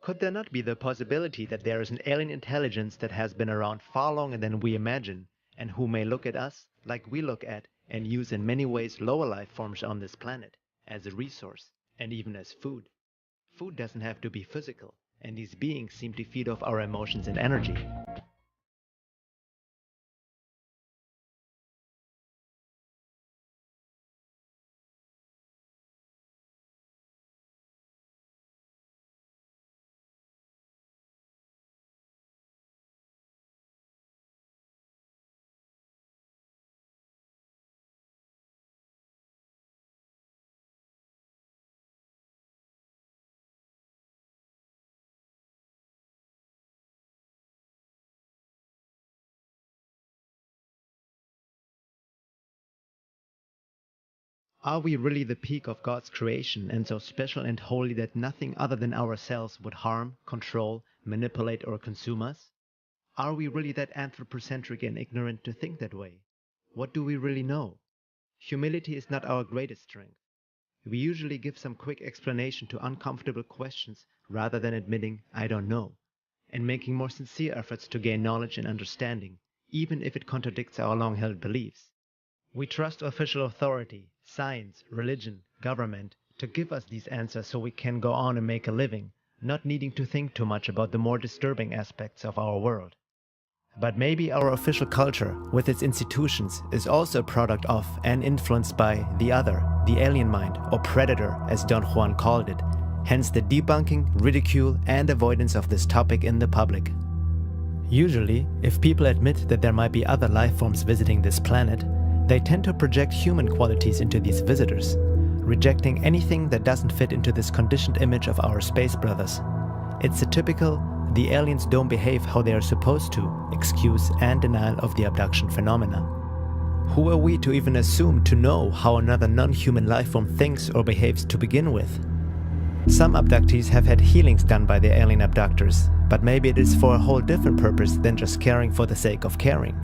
Could there not be the possibility that there is an alien intelligence that has been around far longer than we imagine, and who may look at us like we look at and use in many ways lower life forms on this planet as a resource and even as food? Food doesn't have to be physical, and these beings seem to feed off our emotions and energy. Are we really the peak of God's creation and so special and holy that nothing other than ourselves would harm, control, manipulate or consume us? Are we really that anthropocentric and ignorant to think that way? What do we really know? Humility is not our greatest strength. We usually give some quick explanation to uncomfortable questions rather than admitting, I don't know, and making more sincere efforts to gain knowledge and understanding, even if it contradicts our long-held beliefs. We trust official authority, science, religion, government to give us these answers so we can go on and make a living, not needing to think too much about the more disturbing aspects of our world. But maybe our official culture, with its institutions, is also a product of and influenced by the other, the alien mind, or predator, as Don Juan called it, hence the debunking, ridicule, and avoidance of this topic in the public. Usually, if people admit that there might be other life forms visiting this planet, they tend to project human qualities into these visitors, rejecting anything that doesn't fit into this conditioned image of our space brothers. It's a typical, the aliens don't behave how they are supposed to, excuse and denial of the abduction phenomena. Who are we to even assume to know how another non-human life form thinks or behaves to begin with? Some abductees have had healings done by their alien abductors, but maybe it is for a whole different purpose than just caring for the sake of caring.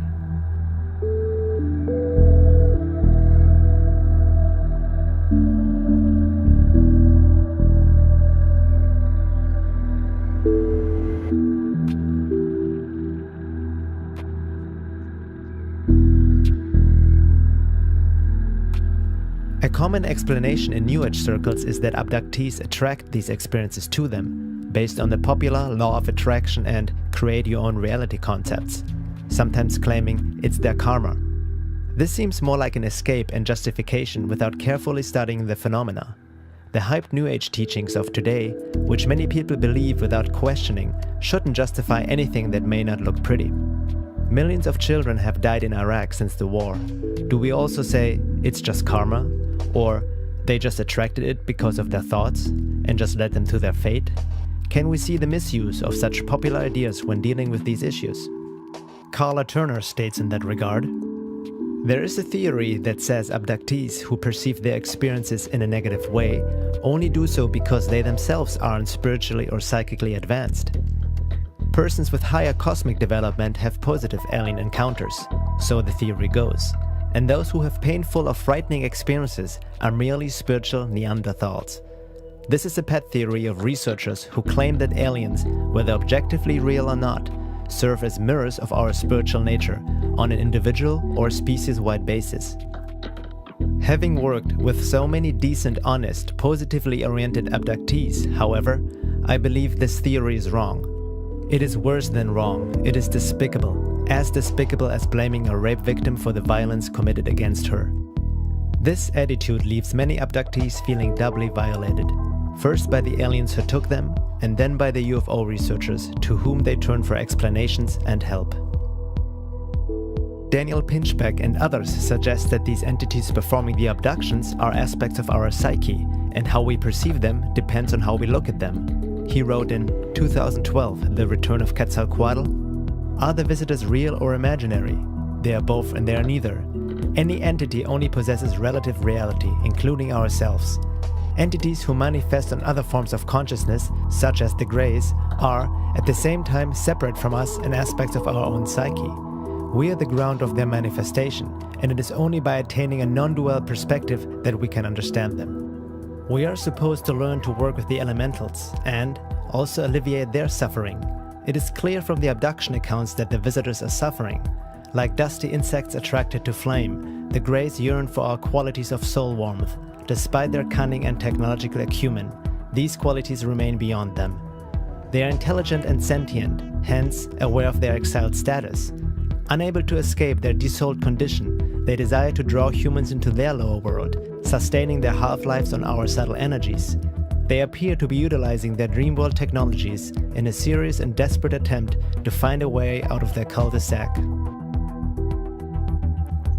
A common explanation in New Age circles is that abductees attract these experiences to them, based on the popular law of attraction and create your own reality concepts, sometimes claiming it's their karma. This seems more like an escape and justification without carefully studying the phenomena. The hyped New Age teachings of today, which many people believe without questioning, shouldn't justify anything that may not look pretty. Millions of children have died in Iraq since the war. Do we also say it's just karma? Or they just attracted it because of their thoughts and just led them to their fate? Can we see the misuse of such popular ideas when dealing with these issues? Carla Turner states in that regard, "There is a theory that says abductees who perceive their experiences in a negative way only do so because they themselves aren't spiritually or psychically advanced. Persons with higher cosmic development have positive alien encounters, so the theory goes, and those who have painful or frightening experiences are merely spiritual Neanderthals. This is a pet theory of researchers who claim that aliens, whether objectively real or not, serve as mirrors of our spiritual nature on an individual or species-wide basis." Having worked with so many decent, honest, positively oriented abductees, however, I believe this theory is wrong. It is worse than wrong. It is despicable as blaming a rape victim for the violence committed against her. This attitude leaves many abductees feeling doubly violated. First by the aliens who took them, and then by the UFO researchers to whom they turn for explanations and help. Daniel Pinchbeck and others suggest that these entities performing the abductions are aspects of our psyche, and how we perceive them depends on how we look at them. He wrote in 2012, The Return of Quetzalcoatl, "Are the visitors real or imaginary? They are both and they are neither. Any entity only possesses relative reality, including ourselves. Entities who manifest on other forms of consciousness, such as the Greys, are, at the same time, separate from us and aspects of our own psyche. We are the ground of their manifestation, and it is only by attaining a non-dual perspective that we can understand them. We are supposed to learn to work with the elementals and also alleviate their suffering. It is clear from the abduction accounts that the visitors are suffering. Like dusty insects attracted to flame, the Greys yearn for our qualities of soul warmth. Despite their cunning and technological acumen, these qualities remain beyond them. They are intelligent and sentient, hence aware of their exiled status. Unable to escape their desouled condition, they desire to draw humans into their lower world, sustaining their half-lives on our subtle energies. They appear to be utilizing their dreamworld technologies in a serious and desperate attempt to find a way out of their cul-de-sac.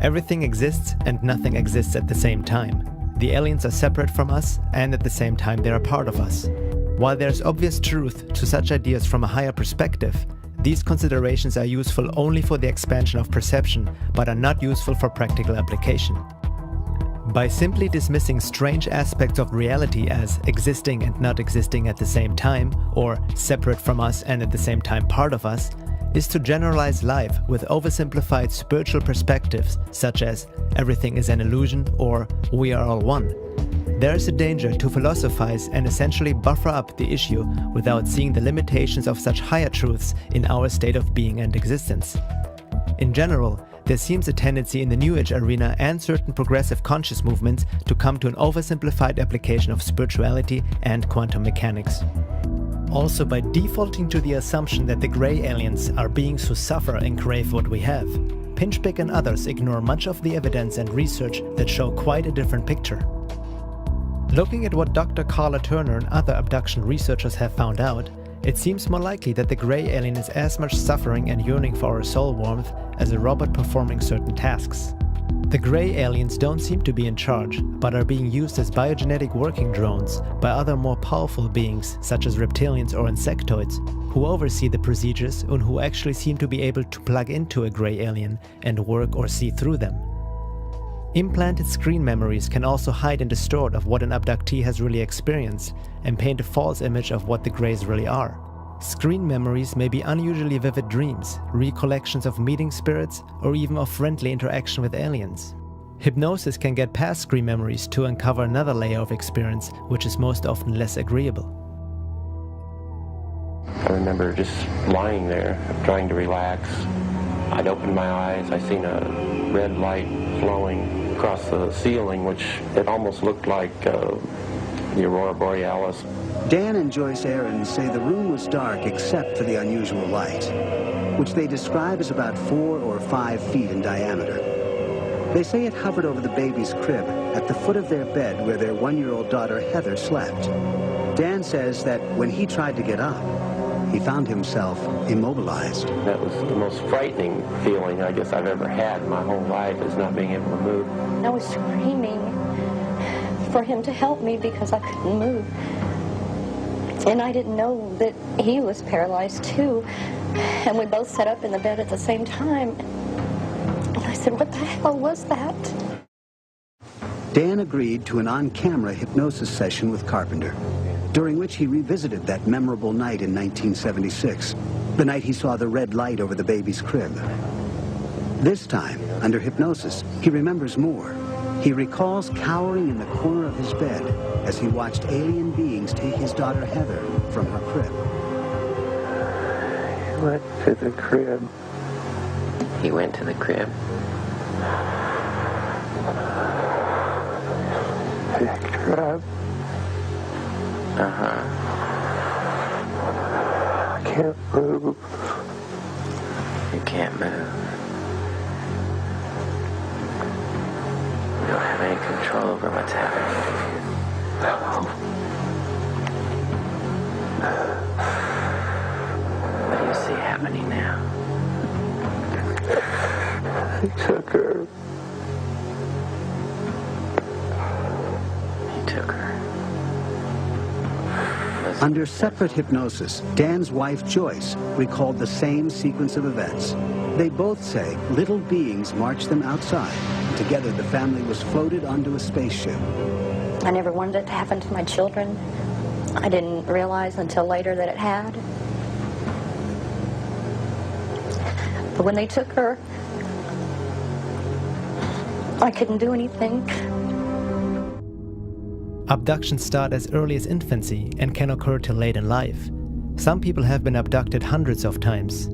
Everything exists and nothing exists at the same time. The aliens are separate from us, and at the same time they are part of us. While there is obvious truth to such ideas from a higher perspective, these considerations are useful only for the expansion of perception, but are not useful for practical application. By simply dismissing strange aspects of reality as existing and not existing at the same time, or separate from us and at the same time part of us, is to generalize life with oversimplified spiritual perspectives such as everything is an illusion or we are all one. There is a danger to philosophize and essentially buffer up the issue without seeing the limitations of such higher truths in our state of being and existence. In general, there seems a tendency in the New Age arena and certain progressive conscious movements to come to an oversimplified application of spirituality and quantum mechanics. Also, by defaulting to the assumption that the Grey aliens are beings who suffer and crave what we have, Pinchbeck and others ignore much of the evidence and research that show quite a different picture. Looking at what Dr. Carla Turner and other abduction researchers have found out, it seems more likely that the Grey alien is as much suffering and yearning for our soul warmth as a robot performing certain tasks. The Grey aliens don't seem to be in charge, but are being used as biogenetic working drones by other more powerful beings such as reptilians or insectoids, who oversee the procedures and who actually seem to be able to plug into a Grey alien and work or see through them. Implanted screen memories can also hide and distort of what an abductee has really experienced and paint a false image of what the Greys really are. Screen memories may be unusually vivid dreams, recollections of meeting spirits, or even of friendly interaction with aliens. Hypnosis can get past screen memories to uncover another layer of experience, which is most often less agreeable. I remember just lying there, trying to relax. I'd opened my eyes, I seen a red light flowing across the ceiling, which it almost looked like the Aurora Borealis. Dan and Joyce Aarons say the room was dark except for the unusual light, which they describe as about 4 or 5 feet in diameter. They say it hovered over the baby's crib at the foot of their bed where their 1-year-old daughter Heather slept. Dan says that when he tried to get up, he found himself immobilized. That was the most frightening feeling I guess I've ever had in my whole life, is not being able to move. I was screaming for him to help me because I couldn't move. And I didn't know that he was paralyzed too. And we both sat up in the bed at the same time. And I said, "What the hell was that?" Dan agreed to an on-camera hypnosis session with Carpenter, during which he revisited that memorable night in 1976, the night he saw the red light over the baby's crib. This time, under hypnosis, he remembers more. He recalls cowering in the corner of his bed as he watched alien beings take his daughter Heather from her crib. He went to the crib. He went to the crib. Picked her up. Uh-huh. I can't move. You can't move. You don't have any control over what's happening. What do you see happening now? He took her. He took her. Under separate hypnosis, Dan's wife Joyce recalled the same sequence of events. They both say little beings marched them outside. Together, the family was floated onto a spaceship. I never wanted it to happen to my children. I didn't realize until later that it had. But when they took her, I couldn't do anything. Abductions start as early as infancy and can occur till late in life. Some people have been abducted hundreds of times.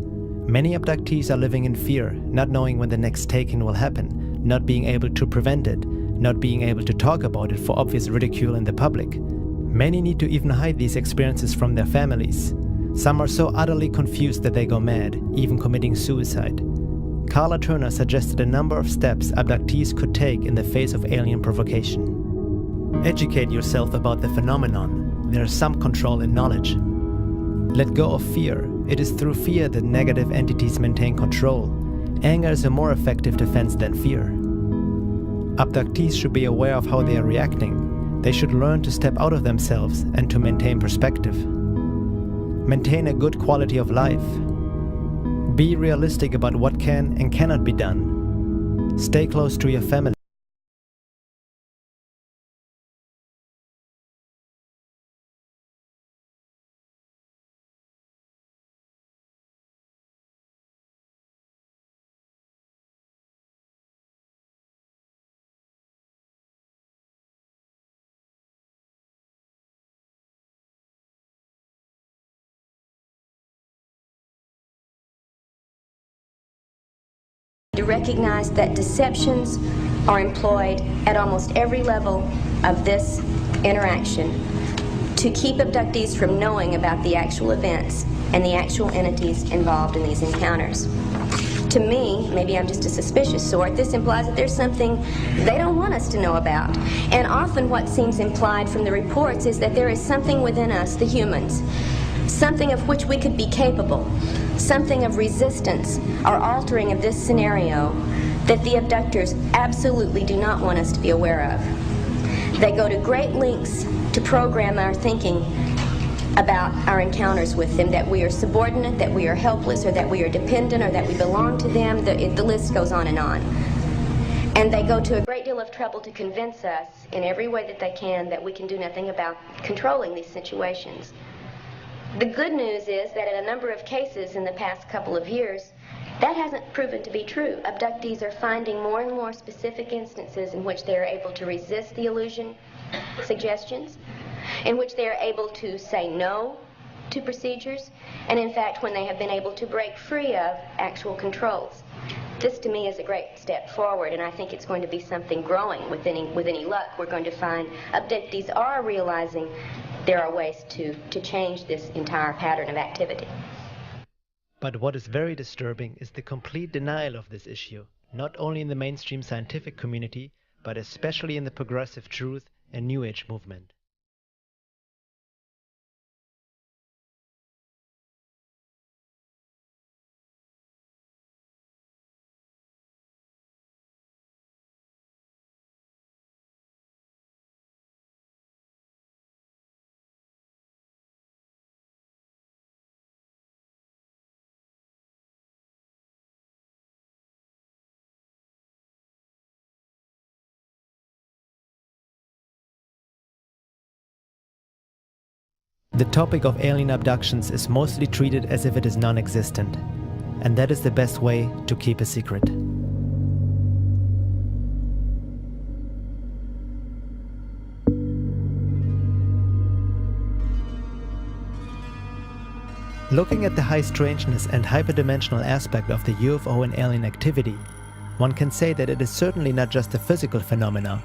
Many abductees are living in fear, not knowing when the next taking will happen, not being able to prevent it, not being able to talk about it for obvious ridicule in the public. Many need to even hide these experiences from their families. Some are so utterly confused that they go mad, even committing suicide. Carla Turner suggested a number of steps abductees could take in the face of alien provocation. Educate yourself about the phenomenon. There is some control in knowledge. Let go of fear. It is through fear that negative entities maintain control. Anger is a more effective defense than fear. Abductees should be aware of how they are reacting. They should learn to step out of themselves and to maintain perspective. Maintain a good quality of life. Be realistic about what can and cannot be done. Stay close to your family. To recognize that deceptions are employed at almost every level of this interaction to keep abductees from knowing about the actual events and the actual entities involved in these encounters. To me, maybe I'm just a suspicious sort, this implies that there's something they don't want us to know about. And often what seems implied from the reports is that there is something within us, the humans, something of which we could be capable, something of resistance or altering of this scenario that the abductors absolutely do not want us to be aware of. They go to great lengths to program our thinking about our encounters with them, that we are subordinate, that we are helpless, or that we are dependent, or that we belong to them. The list goes on. And they go to a great deal of trouble to convince us in every way that they can that we can do nothing about controlling these situations. The good news is that in a number of cases in the past couple of years, that hasn't proven to be true. Abductees are finding more and more specific instances in which they are able to resist the illusion suggestions, in which they are able to say no to procedures, and in fact when they have been able to break free of actual controls. This to me is a great step forward, and I think it's going to be something growing with any luck. We're going to find abductees are realizing there are ways to change this entire pattern of activity. But what is very disturbing is the complete denial of this issue, not only in the mainstream scientific community, but especially in the progressive truth and New Age movement. The topic of alien abductions is mostly treated as if it is non-existent, and that is the best way to keep a secret. Looking at the high strangeness and hyperdimensional aspect of the UFO and alien activity, one can say that it is certainly not just a physical phenomena,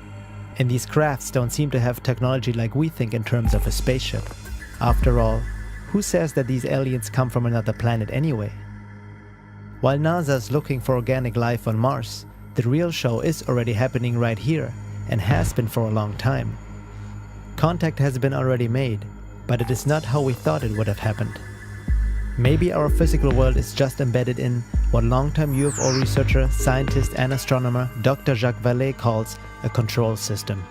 and these crafts don't seem to have technology like we think in terms of a spaceship. After all, who says that these aliens come from another planet anyway? While NASA's looking for organic life on Mars, the real show is already happening right here, and has been for a long time. Contact has been already made, but it is not how we thought it would have happened. Maybe our physical world is just embedded in what longtime UFO researcher, scientist and astronomer Dr. Jacques Vallée calls a control system.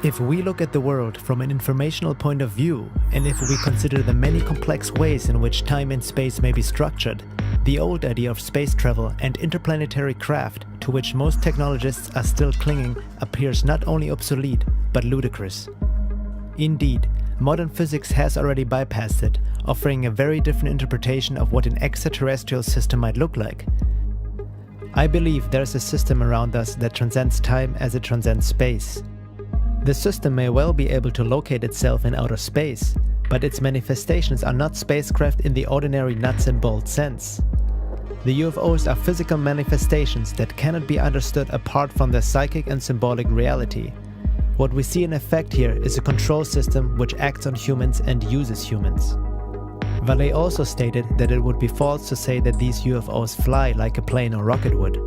If we look at the world from an informational point of view, and if we consider the many complex ways in which time and space may be structured, the old idea of space travel and interplanetary craft, to which most technologists are still clinging, appears not only obsolete, but ludicrous. Indeed, modern physics has already bypassed it, offering a very different interpretation of what an extraterrestrial system might look like. I believe there is a system around us that transcends time as it transcends space. The system may well be able to locate itself in outer space, but its manifestations are not spacecraft in the ordinary nuts and bolts sense. The UFOs are physical manifestations that cannot be understood apart from their psychic and symbolic reality. What we see in effect here is a control system which acts on humans and uses humans. Vallée also stated that it would be false to say that these UFOs fly like a plane or rocket would.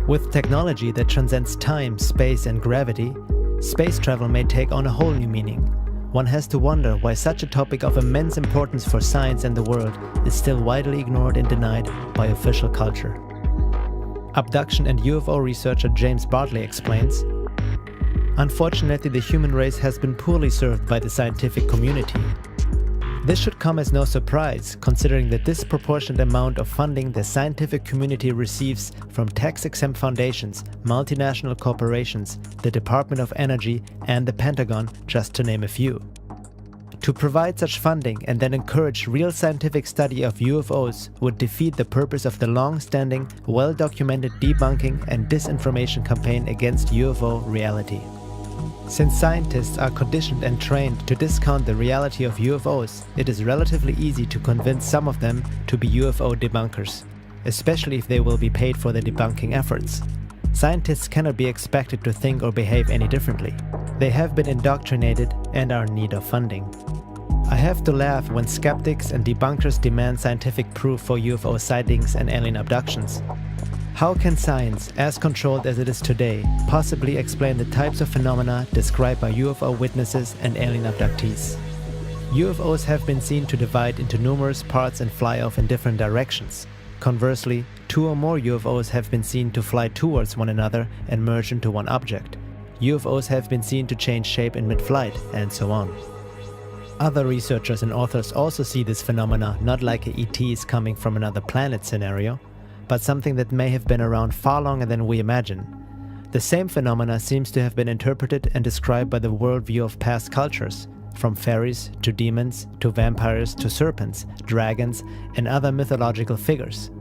With technology that transcends time, space and gravity, space travel may take on a whole new meaning. One has to wonder why such a topic of immense importance for science and the world is still widely ignored and denied by official culture. Abduction and UFO researcher James Bartley explains, "Unfortunately, the human race has been poorly served by the scientific community. This should come as no surprise, considering the disproportionate amount of funding the scientific community receives from tax-exempt foundations, multinational corporations, the Department of Energy, and the Pentagon, just to name a few. To provide such funding and then encourage real scientific study of UFOs would defeat the purpose of the long-standing, well-documented debunking and disinformation campaign against UFO reality. Since scientists are conditioned and trained to discount the reality of UFOs, it is relatively easy to convince some of them to be UFO debunkers, especially if they will be paid for their debunking efforts. Scientists cannot be expected to think or behave any differently. They have been indoctrinated and are in need of funding. I have to laugh when skeptics and debunkers demand scientific proof for UFO sightings and alien abductions. How can science, as controlled as it is today, possibly explain the types of phenomena described by UFO witnesses and alien abductees? UFOs have been seen to divide into numerous parts and fly off in different directions. Conversely, two or more UFOs have been seen to fly towards one another and merge into one object. UFOs have been seen to change shape in mid-flight, and so on. Other researchers and authors also see this phenomena not like a ET is coming from another planet scenario, but something that may have been around far longer than we imagine. The same phenomena seems to have been interpreted and described by the worldview of past cultures, from fairies to demons to vampires to serpents, dragons, and other mythological figures.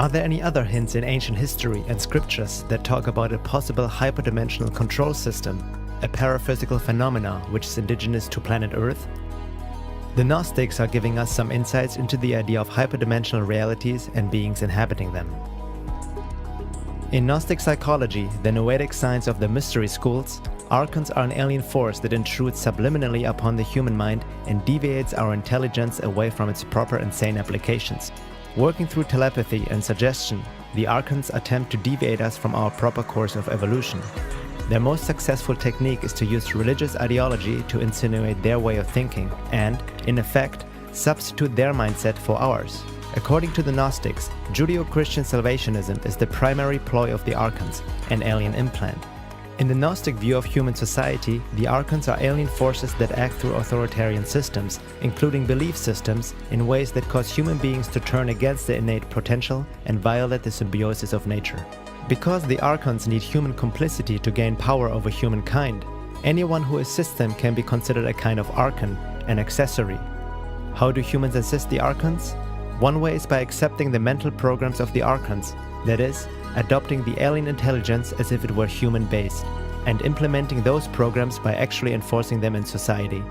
Are there any other hints in ancient history and scriptures that talk about a possible hyperdimensional control system, a paraphysical phenomena which is indigenous to planet Earth? The Gnostics are giving us some insights into the idea of hyperdimensional realities and beings inhabiting them. In Gnostic psychology, the noetic science of the mystery schools, archons are an alien force that intrudes subliminally upon the human mind and deviates our intelligence away from its proper and sane applications. Working through telepathy and suggestion, the archons attempt to deviate us from our proper course of evolution. Their most successful technique is to use religious ideology to insinuate their way of thinking and, in effect, substitute their mindset for ours. According to the Gnostics, Judeo-Christian salvationism is the primary ploy of the archons, an alien implant. In the Gnostic view of human society, the archons are alien forces that act through authoritarian systems, including belief systems, in ways that cause human beings to turn against their innate potential and violate the symbiosis of nature. Because the archons need human complicity to gain power over humankind, anyone who assists them can be considered a kind of archon, an accessory. How do humans assist the archons? One way is by accepting the mental programs of the archons, that is, adopting the alien intelligence as if it were human-based, and implementing those programs by actually enforcing them in society.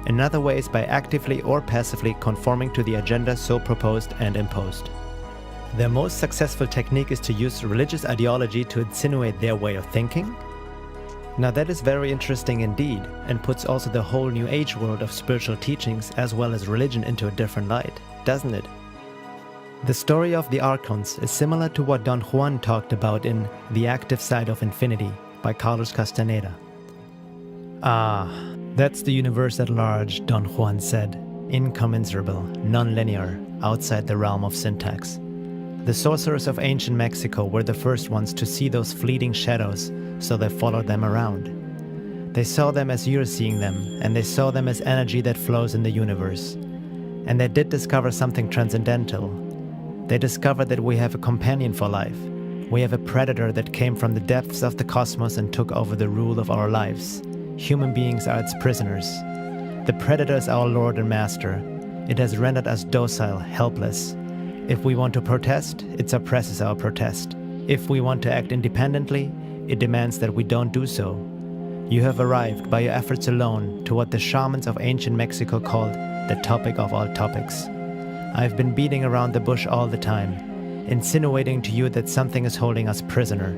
Another way is by actively or passively conforming to the agenda so proposed and imposed. Their most successful technique is to use religious ideology to insinuate their way of thinking? Now that is very interesting indeed, and puts also the whole New Age world of spiritual teachings as well as religion into a different light, doesn't it? The story of the archons is similar to what Don Juan talked about in The Active Side of Infinity by Carlos Castaneda. Ah, that's the universe at large, Don Juan said, incommensurable, non-linear, outside the realm of syntax. The sorcerers of ancient Mexico were the first ones to see those fleeting shadows, so they followed them around. They saw them as you're seeing them, and they saw them as energy that flows in the universe. And they did discover something transcendental. They discovered that we have a companion for life. We have a predator that came from the depths of the cosmos and took over the rule of our lives. Human beings are its prisoners. The predator is our lord and master. It has rendered us docile, helpless. If we want to protest, it suppresses our protest. If we want to act independently, it demands that we don't do so. You have arrived by your efforts alone to what the shamans of ancient Mexico called the topic of all topics. I've been beating around the bush all the time, insinuating to you that something is holding us prisoner.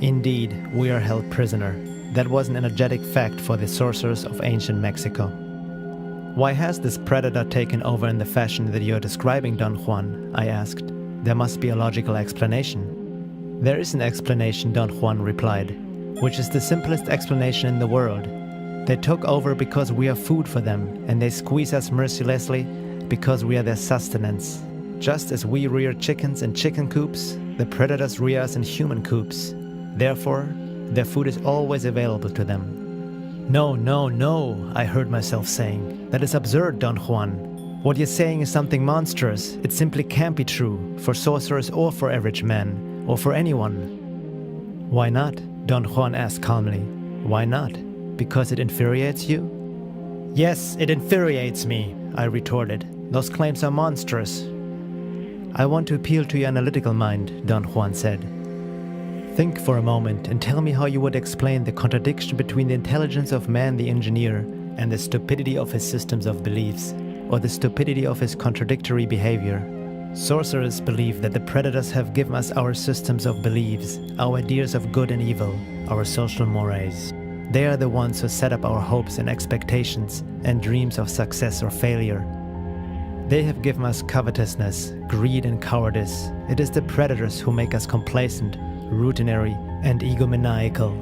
Indeed, we are held prisoner. That was an energetic fact for the sorcerers of ancient Mexico. Why has this predator taken over in the fashion that you're describing, Don Juan? I asked. There must be a logical explanation. There is an explanation, Don Juan replied, which is the simplest explanation in the world. They took over because we are food for them, and they squeeze us mercilessly because we are their sustenance. Just as we rear chickens in chicken coops, the predators rear us in human coops. Therefore, their food is always available to them. No, no, no, I heard myself saying. That is absurd, Don Juan. What you're saying is something monstrous. It simply can't be true, for sorcerers or for average men, or for anyone. Why not? Don Juan asked calmly. Why not? Because it infuriates you? Yes, it infuriates me, I retorted. Those claims are monstrous. I want to appeal to your analytical mind, Don Juan said. Think for a moment and tell me how you would explain the contradiction between the intelligence of man the engineer and the stupidity of his systems of beliefs, or the stupidity of his contradictory behavior. Sorcerers believe that the predators have given us our systems of beliefs, our ideas of good and evil, our social mores. They are the ones who set up our hopes and expectations and dreams of success or failure. They have given us covetousness, greed and cowardice. It is the predators who make us complacent, routinary and egomaniacal.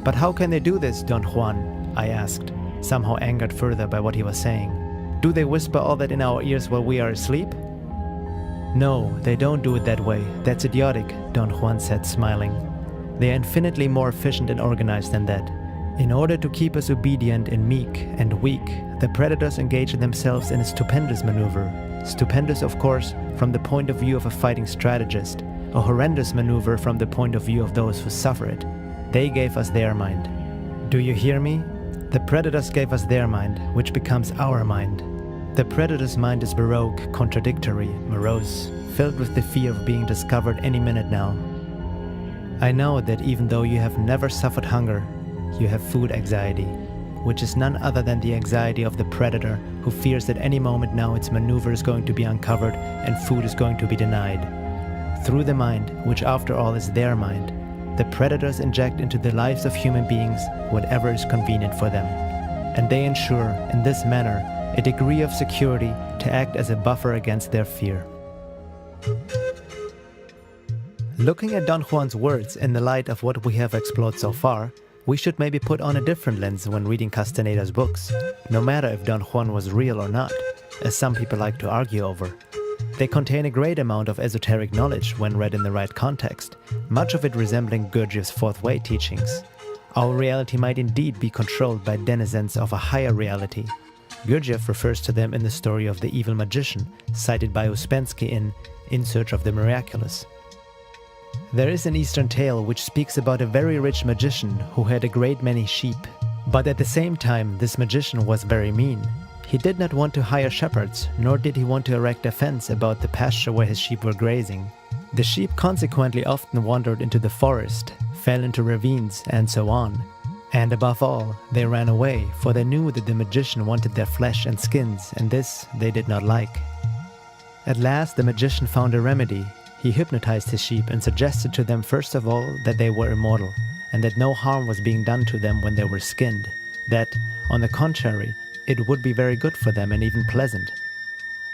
But how can they do this, Don Juan? I asked, somehow angered further by what he was saying. Do they whisper all that in our ears while we are asleep? No, they don't do it that way. That's idiotic, Don Juan said, smiling. They are infinitely more efficient and organized than that. In order to keep us obedient and meek and weak, the predators engage themselves in a stupendous maneuver. Stupendous, of course, from the point of view of a fighting strategist. A horrendous maneuver from the point of view of those who suffer it. They gave us their mind. Do you hear me? The predators gave us their mind, which becomes our mind. The predator's mind is baroque, contradictory, morose, filled with the fear of being discovered any minute now. I know that even though you have never suffered hunger, you have food anxiety. which is none other than the anxiety of the predator who fears that any moment now its maneuver is going to be uncovered and food is going to be denied. Through the mind, which after all is their mind, the predators inject into the lives of human beings whatever is convenient for them, and they ensure, in this manner, a degree of security to act as a buffer against their fear. Looking at Don Juan's words in the light of what we have explored so far, we should maybe put on a different lens when reading Castaneda's books, no matter if Don Juan was real or not, as some people like to argue over. They contain a great amount of esoteric knowledge when read in the right context, much of it resembling Gurdjieff's fourth way teachings. Our reality might indeed be controlled by denizens of a higher reality. Gurdjieff refers to them in the story of the evil magician, cited by Ouspensky in Search of the Miraculous. There is an Eastern tale which speaks about a very rich magician who had a great many sheep. But at the same time, this magician was very mean. He did not want to hire shepherds, nor did he want to erect a fence about the pasture where his sheep were grazing. The sheep consequently often wandered into the forest, fell into ravines, and so on. And above all, they ran away, for they knew that the magician wanted their flesh and skins, and this they did not like. At last the magician found a remedy. He hypnotized his sheep and suggested to them first of all that they were immortal, and that no harm was being done to them when they were skinned, that, on the contrary, it would be very good for them and even pleasant.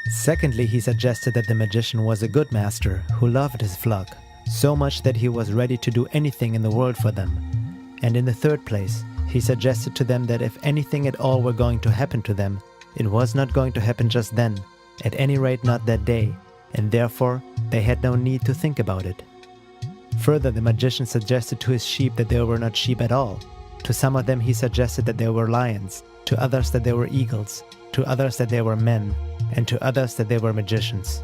Secondly, he suggested that the magician was a good master who loved his flock, so much that he was ready to do anything in the world for them. And in the third place, he suggested to them that if anything at all were going to happen to them, it was not going to happen just then, at any rate not that day, and therefore they had no need to think about it. Further, the magician suggested to his sheep that they were not sheep at all. To some of them he suggested that they were lions, to others that they were eagles, to others that they were men, and to others that they were magicians.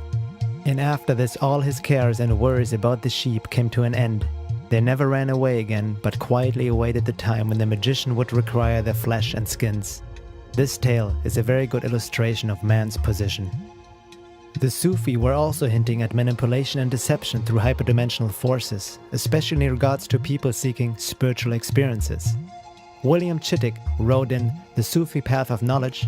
And after this all his cares and worries about the sheep came to an end. They never ran away again, but quietly awaited the time when the magician would require their flesh and skins. This tale is a very good illustration of man's position. The Sufi were also hinting at manipulation and deception through hyperdimensional forces, especially in regards to people seeking spiritual experiences. William Chittick wrote in The Sufi Path of Knowledge,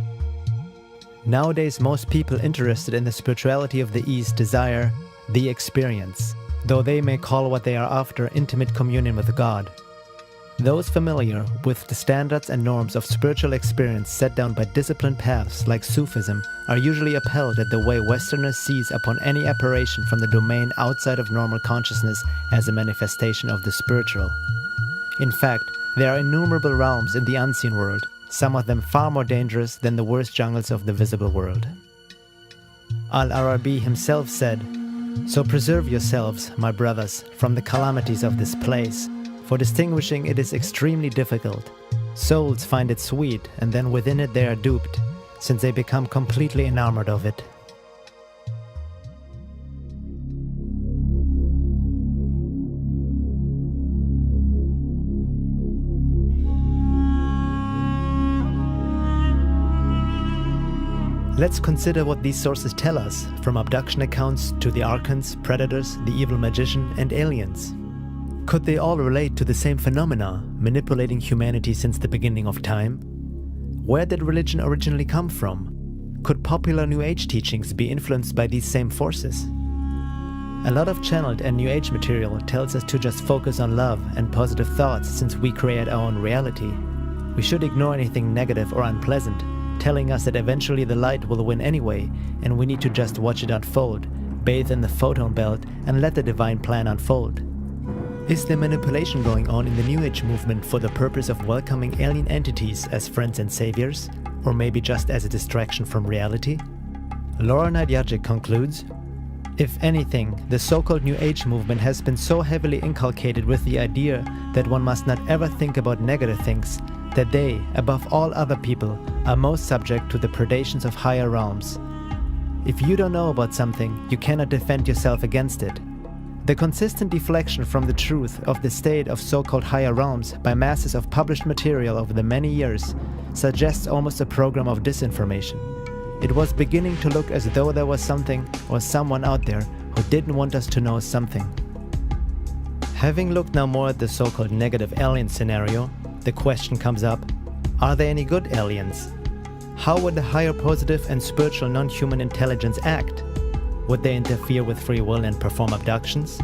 "Nowadays most people interested in the spirituality of the East desire the experience, though they may call what they are after intimate communion with God. Those familiar with the standards and norms of spiritual experience set down by disciplined paths like Sufism are usually appalled at the way Westerners seize upon any apparition from the domain outside of normal consciousness as a manifestation of the spiritual. In fact, there are innumerable realms in the unseen world, some of them far more dangerous than the worst jungles of the visible world." Al-Arabi himself said, "So preserve yourselves, my brothers, from the calamities of this place. For distinguishing it is extremely difficult. Souls find it sweet, and then within it they are duped, since they become completely enamored of it." Let's consider what these sources tell us, from abduction accounts to the archons, predators, the evil magician, and aliens. Could they all relate to the same phenomena, manipulating humanity since the beginning of time? Where did religion originally come from? Could popular New Age teachings be influenced by these same forces? A lot of channeled and New Age material tells us to just focus on love and positive thoughts since we create our own reality. We should ignore anything negative or unpleasant, telling us that eventually the light will win anyway, and we need to just watch it unfold, bathe in the photon belt, and let the divine plan unfold. Is there manipulation going on in the New Age movement for the purpose of welcoming alien entities as friends and saviors, or maybe just as a distraction from reality? Laura Nadjajic concludes, "If anything, the so-called New Age movement has been so heavily inculcated with the idea that one must not ever think about negative things, that they, above all other people, are most subject to the predations of higher realms. If you don't know about something, you cannot defend yourself against it. The consistent deflection from the truth of the state of so-called higher realms by masses of published material over the many years suggests almost a program of disinformation. It was beginning to look as though there was something or someone out there who didn't want us to know something." Having looked now more at the so-called negative alien scenario, the question comes up, Are there any good aliens? How would the higher positive and spiritual non-human intelligence act? Would they interfere with free will and perform abductions?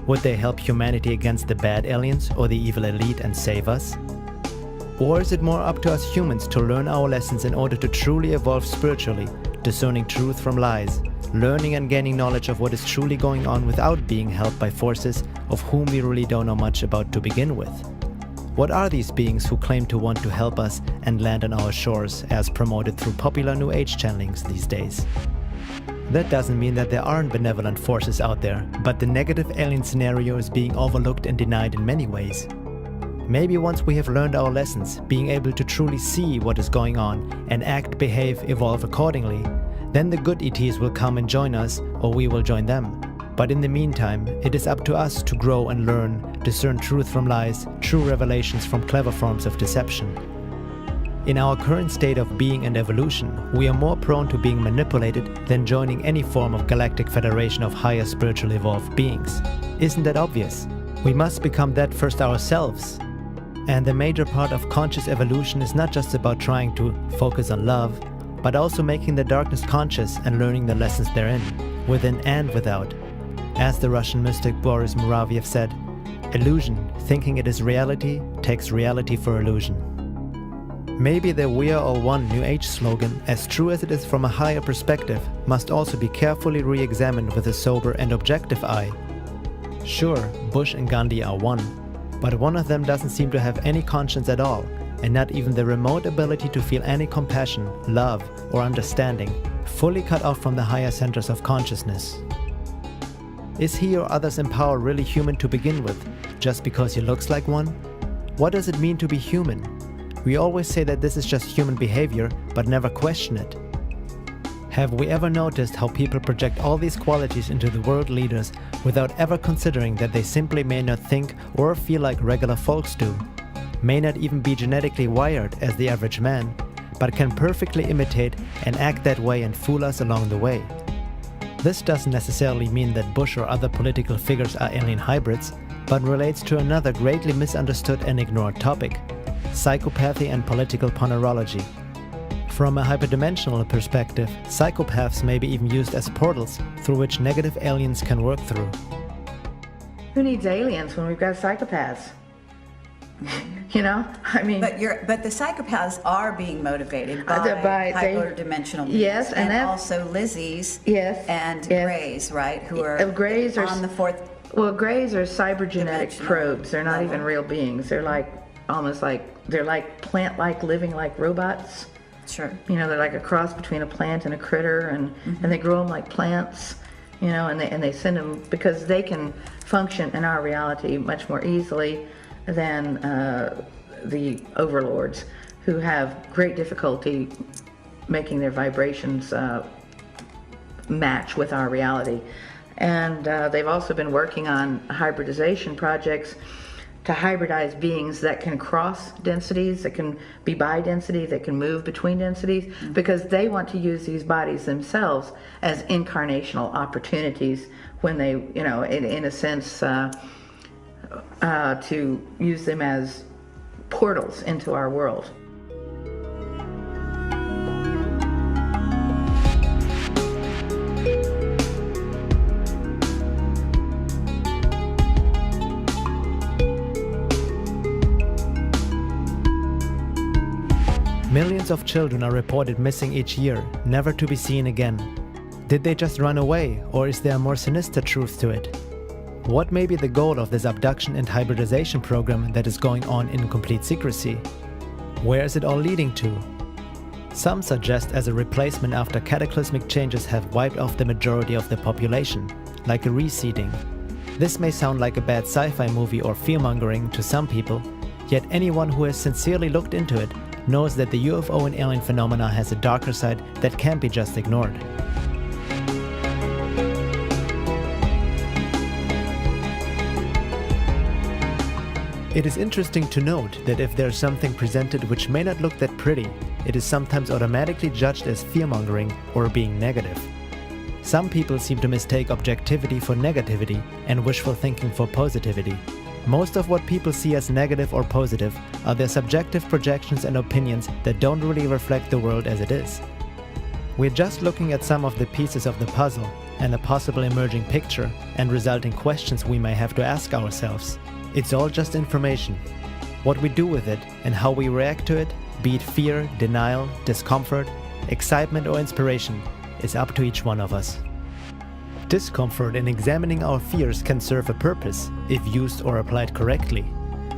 Would they help humanity against the bad aliens or the evil elite and save us? Or is it more up to us humans to learn our lessons in order to truly evolve spiritually, discerning truth from lies, learning and gaining knowledge of what is truly going on without being held by forces of whom we really don't know much about to begin with? What are these beings who claim to want to help us and land on our shores, as promoted through popular New Age channelings these days? That doesn't mean that there aren't benevolent forces out there, but the negative alien scenario is being overlooked and denied in many ways. Maybe once we have learned our lessons, being able to truly see what is going on and act, behave, evolve accordingly, then the good ETs will come and join us, or we will join them. But in the meantime, it is up to us to grow and learn, discern truth from lies, true revelations from clever forms of deception. In our current state of being and evolution, we are more prone to being manipulated than joining any form of galactic federation of higher spiritually evolved beings. Isn't that obvious? We must become that first ourselves. And the major part of conscious evolution is not just about trying to focus on love, but also making the darkness conscious and learning the lessons therein, within and without. As the Russian mystic Boris Muraviev said, illusion, thinking it is reality, takes reality for illusion. Maybe the "We are all one" New Age slogan, as true as it is from a higher perspective, must also be carefully re-examined with a sober and objective eye. Sure, Bush and Gandhi are one, but one of them doesn't seem to have any conscience at all, and not even the remote ability to feel any compassion, love, or understanding, fully cut off from the higher centers of consciousness. Is he or others in power really human to begin with, just because he looks like one? What does it mean to be human? We always say that this is just human behavior, but never question it. Have we ever noticed how people project all these qualities into the world leaders without ever considering that they simply may not think or feel like regular folks do, may not even be genetically wired as the average man, but can perfectly imitate and act that way and fool us along the way? This doesn't necessarily mean that Bush or other political figures are alien hybrids, but relates to another greatly misunderstood and ignored topic: psychopathy and political ponerology. From a hyperdimensional perspective, psychopaths may be even used as portals through which negative aliens can work through. Who needs aliens when we've got psychopaths? You know, I mean... But the psychopaths are being motivated by hyperdimensional beings. Yes, and also Lizzie's and Greys, right? Who are Greys on the fourth... Well, Greys are cybergenetic probes. They're not even real beings. They're like, almost like, they're like plant-like, living like robots. Sure. You know, they're like a cross between a plant and a critter, and they grow them like plants, you know, and they send them, because they can function in our reality much more easily than the overlords, who have great difficulty making their vibrations match with our reality. And they've also been working on hybridization projects to hybridize beings that can cross densities, that can be bi-density, that can move between densities, because they want to use these bodies themselves as incarnational opportunities when they, you know, in a sense, to use them as portals into our world. Millions of children are reported missing each year, never to be seen again. Did they just run away, or is there a more sinister truth to it? What may be the goal of this abduction and hybridization program that is going on in complete secrecy? Where is it all leading to? Some suggest as a replacement after cataclysmic changes have wiped off the majority of the population, like a reseeding. This may sound like a bad sci-fi movie or fear-mongering to some people, yet anyone who has sincerely looked into it knows that the UFO and alien phenomena has a darker side that can't be just ignored. It is interesting to note that if there is something presented which may not look that pretty, it is sometimes automatically judged as fear-mongering or being negative. Some people seem to mistake objectivity for negativity and wishful thinking for positivity. Most of what people see as negative or positive are their subjective projections and opinions that don't really reflect the world as it is. We're just looking at some of the pieces of the puzzle and a possible emerging picture and resulting questions we may have to ask ourselves. It's all just information. What we do with it and how we react to it, be it fear, denial, discomfort, excitement or inspiration, is up to each one of us. Discomfort in examining our fears can serve a purpose if used or applied correctly.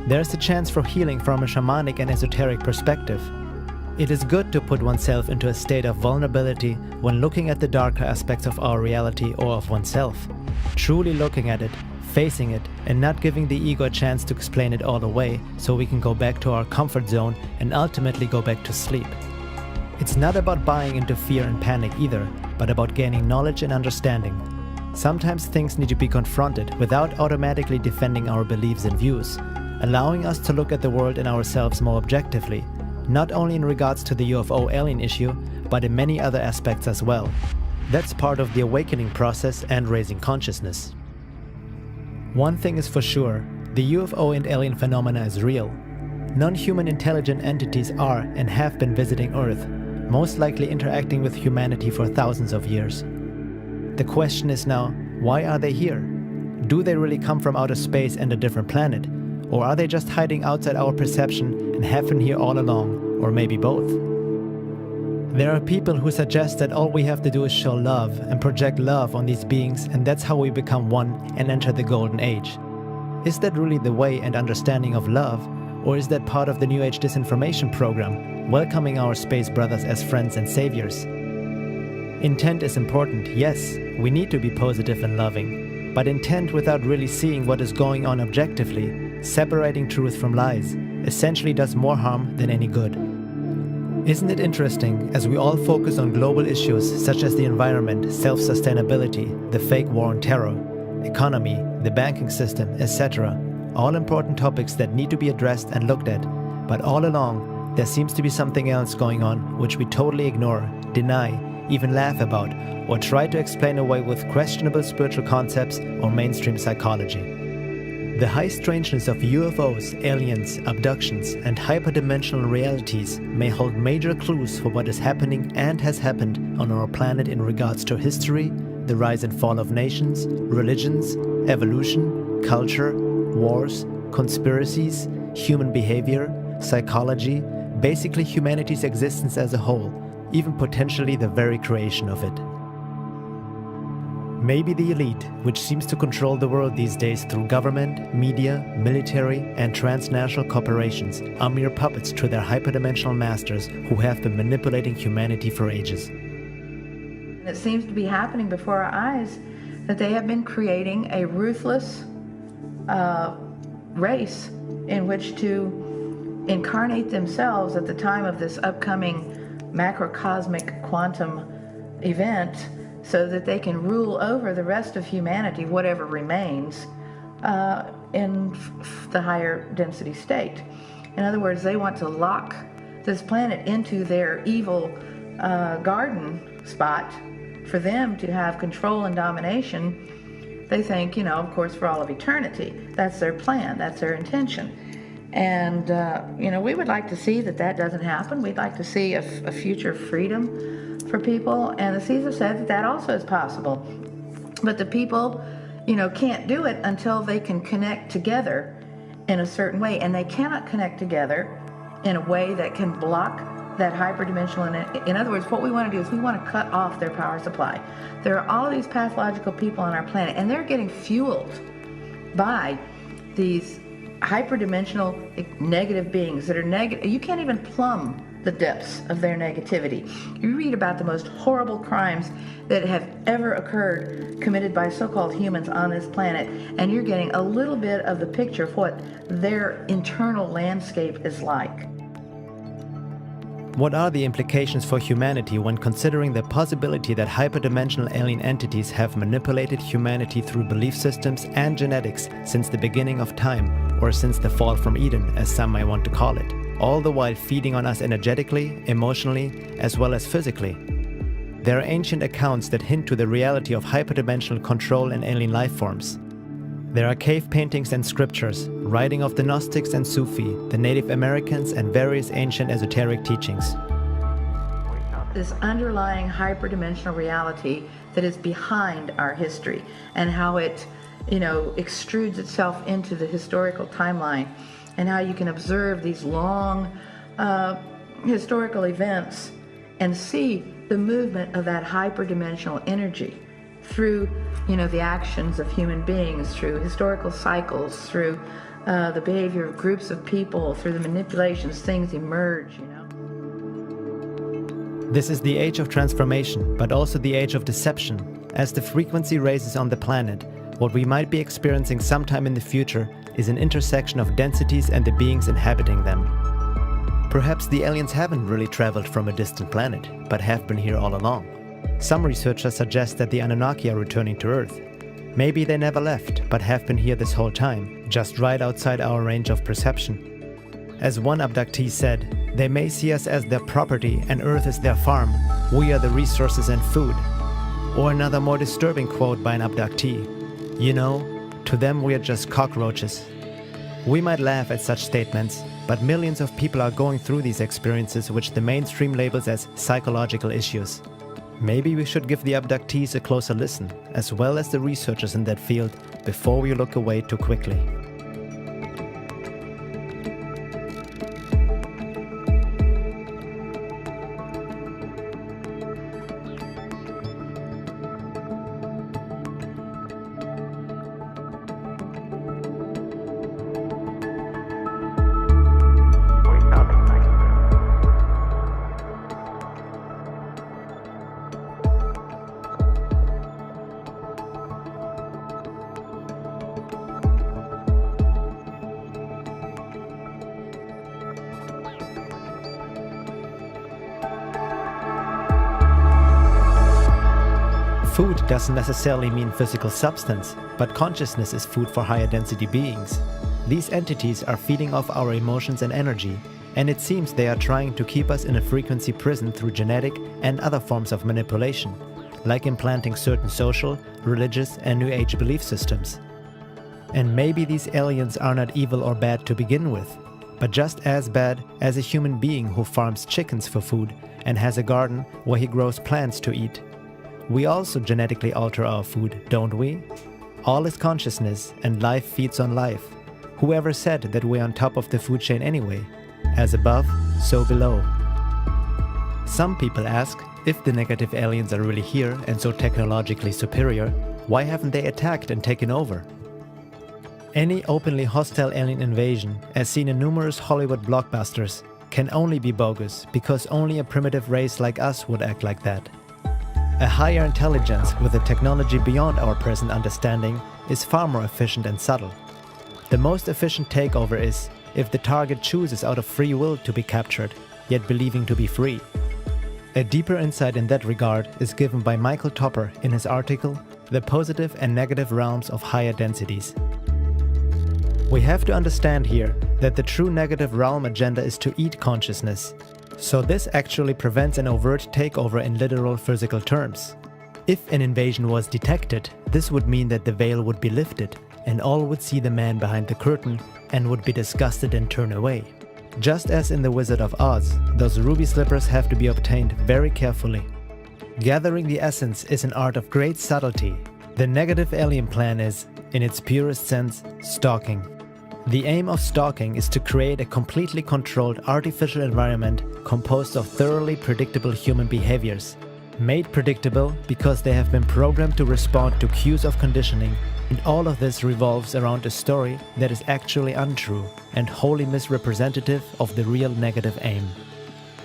There's a chance for healing from a shamanic and esoteric perspective. It is good to put oneself into a state of vulnerability when looking at the darker aspects of our reality or of oneself. Truly looking at it, facing it, and not giving the ego a chance to explain it all away so we can go back to our comfort zone and ultimately go back to sleep. It's not about buying into fear and panic either, but about gaining knowledge and understanding. Sometimes things need to be confronted without automatically defending our beliefs and views, allowing us to look at the world and ourselves more objectively, not only in regards to the UFO alien issue, but in many other aspects as well. That's part of the awakening process and raising consciousness. One thing is for sure, the UFO and alien phenomena is real. Non-human intelligent entities are and have been visiting Earth, most likely interacting with humanity for thousands of years. The question is now, why are they here? Do they really come from outer space and a different planet? Or are they just hiding outside our perception and have been here all along, or maybe both? There are people who suggest that all we have to do is show love and project love on these beings, and that's how we become one and enter the golden age. Is that really the way and understanding of love, or is that part of the New Age disinformation program, welcoming our space brothers as friends and saviors? Intent is important, yes, we need to be positive and loving, but intent without really seeing what is going on objectively, separating truth from lies, essentially does more harm than any good. Isn't it interesting, as we all focus on global issues such as the environment, self-sustainability, the fake war on terror, economy, the banking system, etc., all important topics that need to be addressed and looked at, but all along, there seems to be something else going on which we totally ignore, deny, even laugh about, or try to explain away with questionable spiritual concepts or mainstream psychology. The high strangeness of UFOs, aliens, abductions, and hyperdimensional realities may hold major clues for what is happening and has happened on our planet in regards to history, the rise and fall of nations, religions, evolution, culture, wars, conspiracies, human behavior, psychology, basically humanity's existence as a whole, even potentially the very creation of it. Maybe the elite, which seems to control the world these days through government, media, military, and transnational corporations, are mere puppets to their hyperdimensional masters who have been manipulating humanity for ages. It seems to be happening before our eyes that they have been creating a ruthless race in which to incarnate themselves at the time of this upcoming macrocosmic quantum event, so that they can rule over the rest of humanity, whatever remains, in the higher density state. In other words, they want to lock this planet into their evil garden spot for them to have control and domination. They think, of course, for all of eternity. That's their plan, that's their intention. And, we would like to see that doesn't happen. We'd like to see a future freedom for people, and the seeds have said that also is possible. But the people, can't do it until they can connect together in a certain way, and they cannot connect together in a way that can block that hyperdimensional. In other words, what we want to do is we want to cut off their power supply. There are all these pathological people on our planet, and they're getting fueled by these hyperdimensional negative beings that are negative. You can't even plumb the depths of their negativity. You read about the most horrible crimes that have ever occurred committed by so-called humans on this planet, and you're getting a little bit of the picture of what their internal landscape is like. What are the implications for humanity when considering the possibility that hyperdimensional alien entities have manipulated humanity through belief systems and genetics since the beginning of time, or since the fall from Eden, as some might want to call it, all the while feeding on us energetically, emotionally, as well as physically? There are ancient accounts that hint to the reality of hyperdimensional control in alien life forms. There are cave paintings and scriptures, writing of the Gnostics and Sufi, the Native Americans, and various ancient esoteric teachings. This underlying hyperdimensional reality that is behind our history and how it, extrudes itself into the historical timeline, and how you can observe these long historical events and see the movement of that hyperdimensional energy through, the actions of human beings, through historical cycles, through the behavior of groups of people, through the manipulations, things emerge, This is the age of transformation, but also the age of deception. As the frequency raises on the planet, what we might be experiencing sometime in the future is an intersection of densities and the beings inhabiting them. Perhaps the aliens haven't really traveled from a distant planet, but have been here all along. Some researchers suggest that the Annunaki are returning to Earth. Maybe they never left, but have been here this whole time, just right outside our range of perception. As one abductee said, they may see us as their property and Earth is their farm. We are the resources and food. Or another more disturbing quote by an abductee. To them we are just cockroaches. We might laugh at such statements, but millions of people are going through these experiences which the mainstream labels as psychological issues. Maybe we should give the abductees a closer listen, as well as the researchers in that field, before we look away too quickly. Food doesn't necessarily mean physical substance, but consciousness is food for higher density beings. These entities are feeding off our emotions and energy, and it seems they are trying to keep us in a frequency prison through genetic and other forms of manipulation, like implanting certain social, religious, and New Age belief systems. And maybe these aliens are not evil or bad to begin with, but just as bad as a human being who farms chickens for food and has a garden where he grows plants to eat. We also genetically alter our food, don't we? All is consciousness, and life feeds on life. Whoever said that we're on top of the food chain anyway? As above, so below. Some people ask, if the negative aliens are really here and so technologically superior, why haven't they attacked and taken over? Any openly hostile alien invasion, as seen in numerous Hollywood blockbusters, can only be bogus because only a primitive race like us would act like that. A higher intelligence with a technology beyond our present understanding is far more efficient and subtle. The most efficient takeover is if the target chooses out of free will to be captured, yet believing to be free. A deeper insight in that regard is given by Michael Topper in his article, The Positive and Negative Realms of Higher Densities. We have to understand here that the true negative realm agenda is to eat consciousness. So this actually prevents an overt takeover in literal physical terms. If an invasion was detected, this would mean that the veil would be lifted, and all would see the man behind the curtain and would be disgusted and turn away. Just as in The Wizard of Oz, those ruby slippers have to be obtained very carefully. Gathering the essence is an art of great subtlety. The negative alien plan is, in its purest sense, stalking. The aim of stalking is to create a completely controlled artificial environment composed of thoroughly predictable human behaviors. Made predictable because they have been programmed to respond to cues of conditioning, and all of this revolves around a story that is actually untrue and wholly misrepresentative of the real negative aim.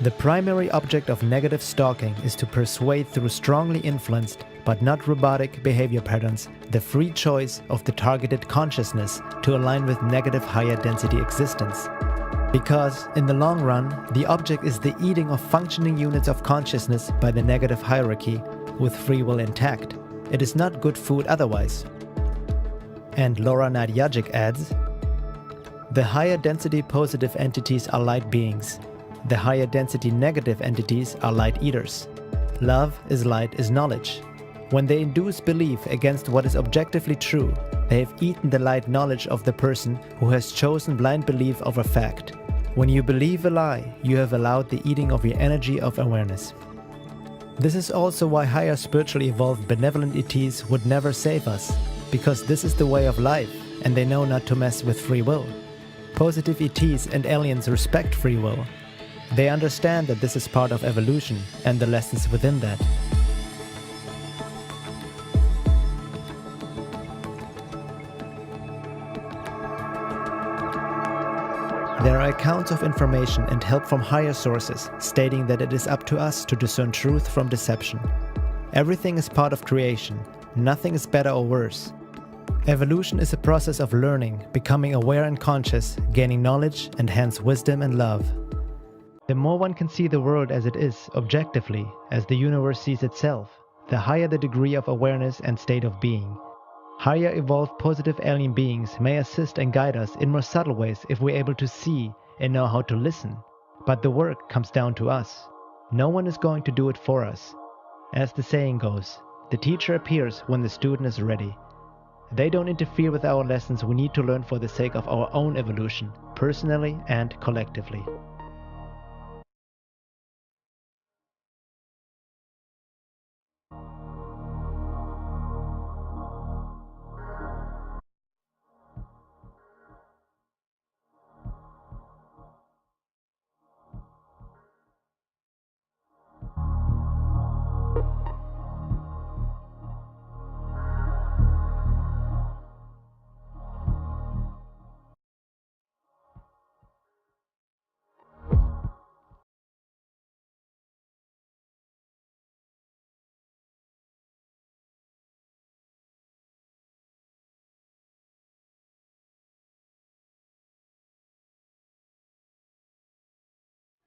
The primary object of negative stalking is to persuade through strongly influenced but not robotic behavior patterns the free choice of the targeted consciousness to align with negative higher density existence. Because, in the long run, the object is the eating of functioning units of consciousness by the negative hierarchy with free will intact. It is not good food otherwise. And Laura Nadjajic adds, the higher density positive entities are light beings. The higher density negative entities are light eaters. Love is light is knowledge. When they induce belief against what is objectively true, They have eaten the light knowledge of the person who has chosen blind belief over fact. When you believe a lie, you have allowed the eating of your energy of awareness. This is also why higher spiritually evolved benevolent ETs would never save us, because this is the way of life, and they know not to mess with free will. Positive ETs and aliens respect free will. They understand that this is part of evolution and the lessons within that. There are accounts of information and help from higher sources stating that it is up to us to discern truth from deception. Everything is part of creation. Nothing is better or worse. Evolution is a process of learning, becoming aware and conscious, gaining knowledge and hence wisdom and love. The more one can see the world as it is, objectively, as the universe sees itself, the higher the degree of awareness and state of being. Higher evolved positive alien beings may assist and guide us in more subtle ways if we're able to see and know how to listen. But the work comes down to us. No one is going to do it for us. As the saying goes, the teacher appears when the student is ready. They don't interfere with our lessons we need to learn for the sake of our own evolution, personally and collectively.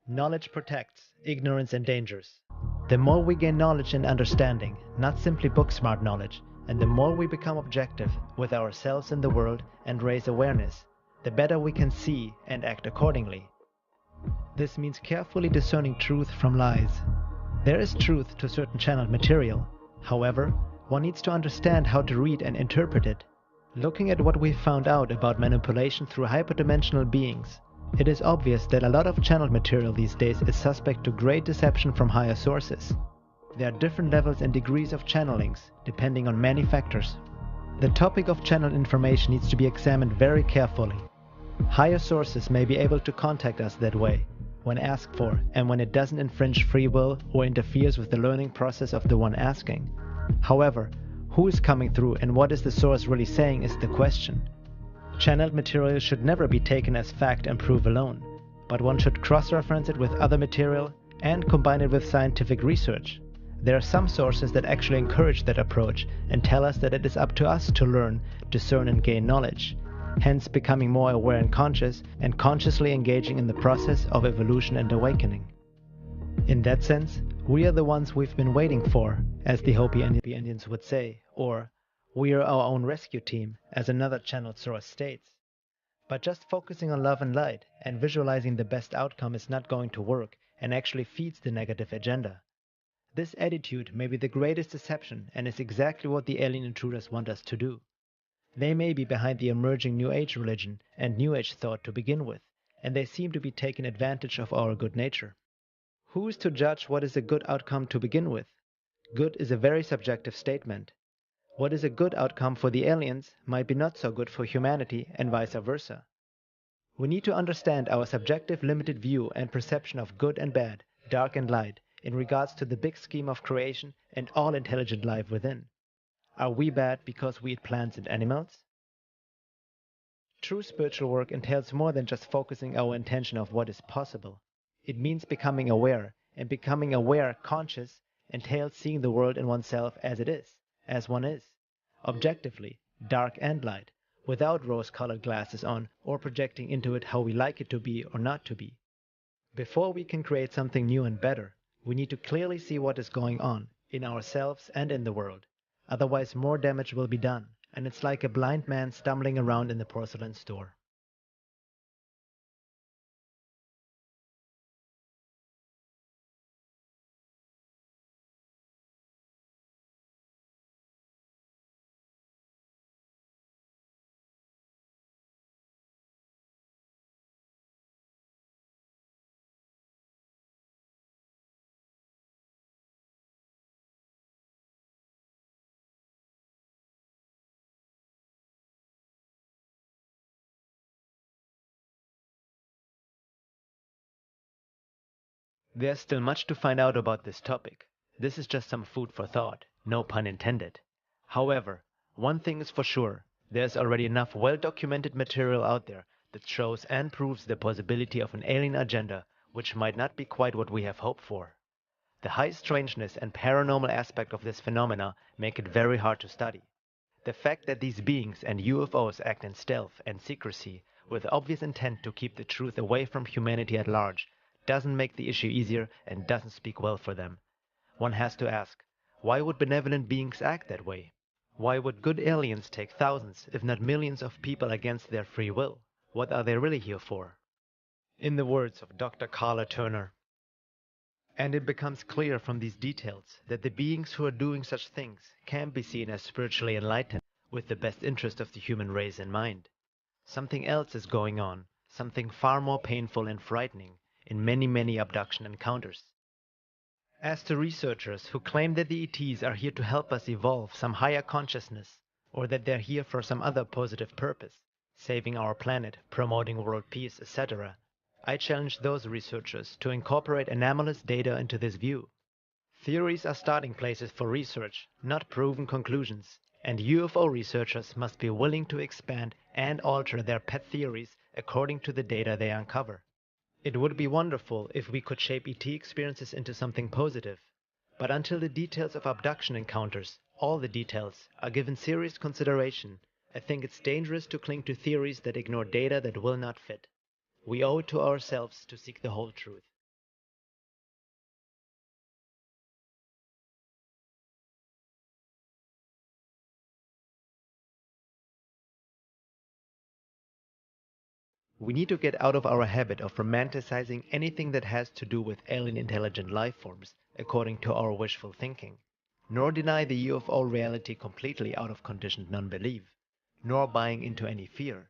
Knowledge protects, ignorance endangers. The more we gain knowledge and understanding, not simply book-smart knowledge, and the more we become objective with ourselves and the world and raise awareness, the better we can see and act accordingly. This means carefully discerning truth from lies. There is truth to certain channeled material. However, one needs to understand how to read and interpret it. Looking at what we've found out about manipulation through hyperdimensional beings, it is obvious that a lot of channeled material these days is suspect to great deception from higher sources. There are different levels and degrees of channelings, depending on many factors. The topic of channeled information needs to be examined very carefully. Higher sources may be able to contact us that way, when asked for, and when it doesn't infringe free will or interferes with the learning process of the one asking. However, who is coming through and what is the source really saying is the question. Channeled material should never be taken as fact and proof alone, but one should cross-reference it with other material and combine it with scientific research. There are some sources that actually encourage that approach and tell us that it is up to us to learn, discern and gain knowledge, hence becoming more aware and consciously engaging in the process of evolution and awakening. In that sense, we are the ones we've been waiting for, as the Hopi Indians would say, or we are our own rescue team, as another channeled source states. But just focusing on love and light and visualizing the best outcome is not going to work and actually feeds the negative agenda. This attitude may be the greatest deception and is exactly what the alien intruders want us to do. They may be behind the emerging New Age religion and New Age thought to begin with, and they seem to be taking advantage of our good nature. Who is to judge what is a good outcome to begin with? Good is a very subjective statement. What is a good outcome for the aliens might be not so good for humanity and vice versa. We need to understand our subjective limited view and perception of good and bad, dark and light, in regards to the big scheme of creation and all intelligent life within. Are we bad because we eat plants and animals? True spiritual work entails more than just focusing our attention of what is possible. It means becoming aware, and becoming aware, conscious, entails seeing the world and oneself as it is, as one is, objectively, dark and light, without rose-colored glasses on or projecting into it how we like it to be or not to be. Before we can create something new and better, we need to clearly see what is going on, in ourselves and in the world. Otherwise more damage will be done, and it's like a blind man stumbling around in the porcelain store. There's still much to find out about this topic. This is just some food for thought, no pun intended. However, one thing is for sure, there's already enough well-documented material out there that shows and proves the possibility of an alien agenda, which might not be quite what we have hoped for. The high strangeness and paranormal aspect of this phenomena make it very hard to study. The fact that these beings and UFOs act in stealth and secrecy with obvious intent to keep the truth away from humanity at large doesn't make the issue easier and doesn't speak well for them. One has to ask, why would benevolent beings act that way? Why would good aliens take thousands, if not millions of people against their free will? What are they really here for? In the words of Dr. Carla Turner, and it becomes clear from these details that the beings who are doing such things can be seen as spiritually enlightened, with the best interest of the human race in mind. Something else is going on, something far more painful and frightening, in many abduction encounters. As to researchers who claim that the ETs are here to help us evolve some higher consciousness, or that they're here for some other positive purpose, saving our planet, promoting world peace, etc., I challenge those researchers to incorporate anomalous data into this view. Theories are starting places for research, not proven conclusions, and UFO researchers must be willing to expand and alter their pet theories according to the data they uncover. It would be wonderful if we could shape ET experiences into something positive, but until the details of abduction encounters, all the details, are given serious consideration, I think it's dangerous to cling to theories that ignore data that will not fit. We owe it to ourselves to seek the whole truth. We need to get out of our habit of romanticizing anything that has to do with alien intelligent life forms, according to our wishful thinking, nor deny the UFO reality completely out of conditioned non-belief, nor buying into any fear.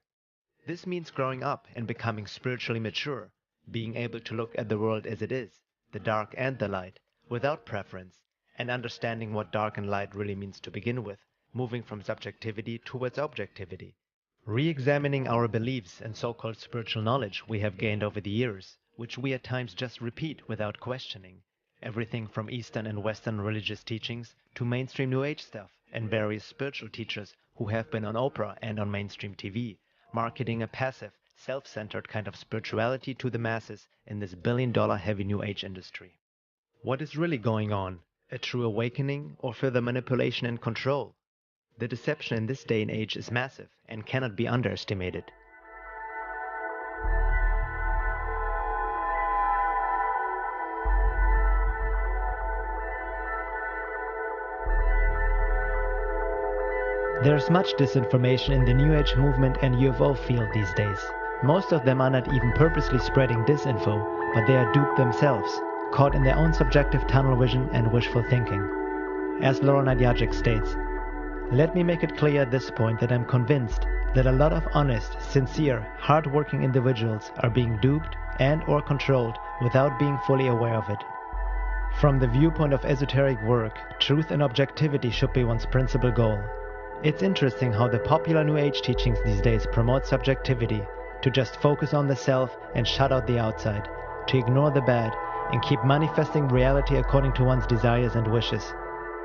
This means growing up and becoming spiritually mature, being able to look at the world as it is, the dark and the light, without preference, and understanding what dark and light really means to begin with, moving from subjectivity towards objectivity. Re-examining our beliefs and so-called spiritual knowledge we have gained over the years, which we at times just repeat without questioning. Everything from Eastern and Western religious teachings to mainstream New Age stuff and various spiritual teachers who have been on Oprah and on mainstream TV, marketing a passive, self-centered kind of spirituality to the masses in this billion-dollar heavy New Age industry. What is really going on? A true awakening or further manipulation and control? The deception in this day and age is massive and cannot be underestimated. There's much disinformation in the New Age movement and UFO field these days. Most of them are not even purposely spreading disinfo, but they are duped themselves, caught in their own subjective tunnel vision and wishful thinking. As Laura Nadjajic states, "Let me make it clear at this point that I'm convinced that a lot of honest, sincere, hard-working individuals are being duped and or controlled without being fully aware of it. From the viewpoint of esoteric work, truth and objectivity should be one's principal goal. It's interesting how the popular New Age teachings these days promote subjectivity, to just focus on the self and shut out the outside, to ignore the bad, and keep manifesting reality according to one's desires and wishes.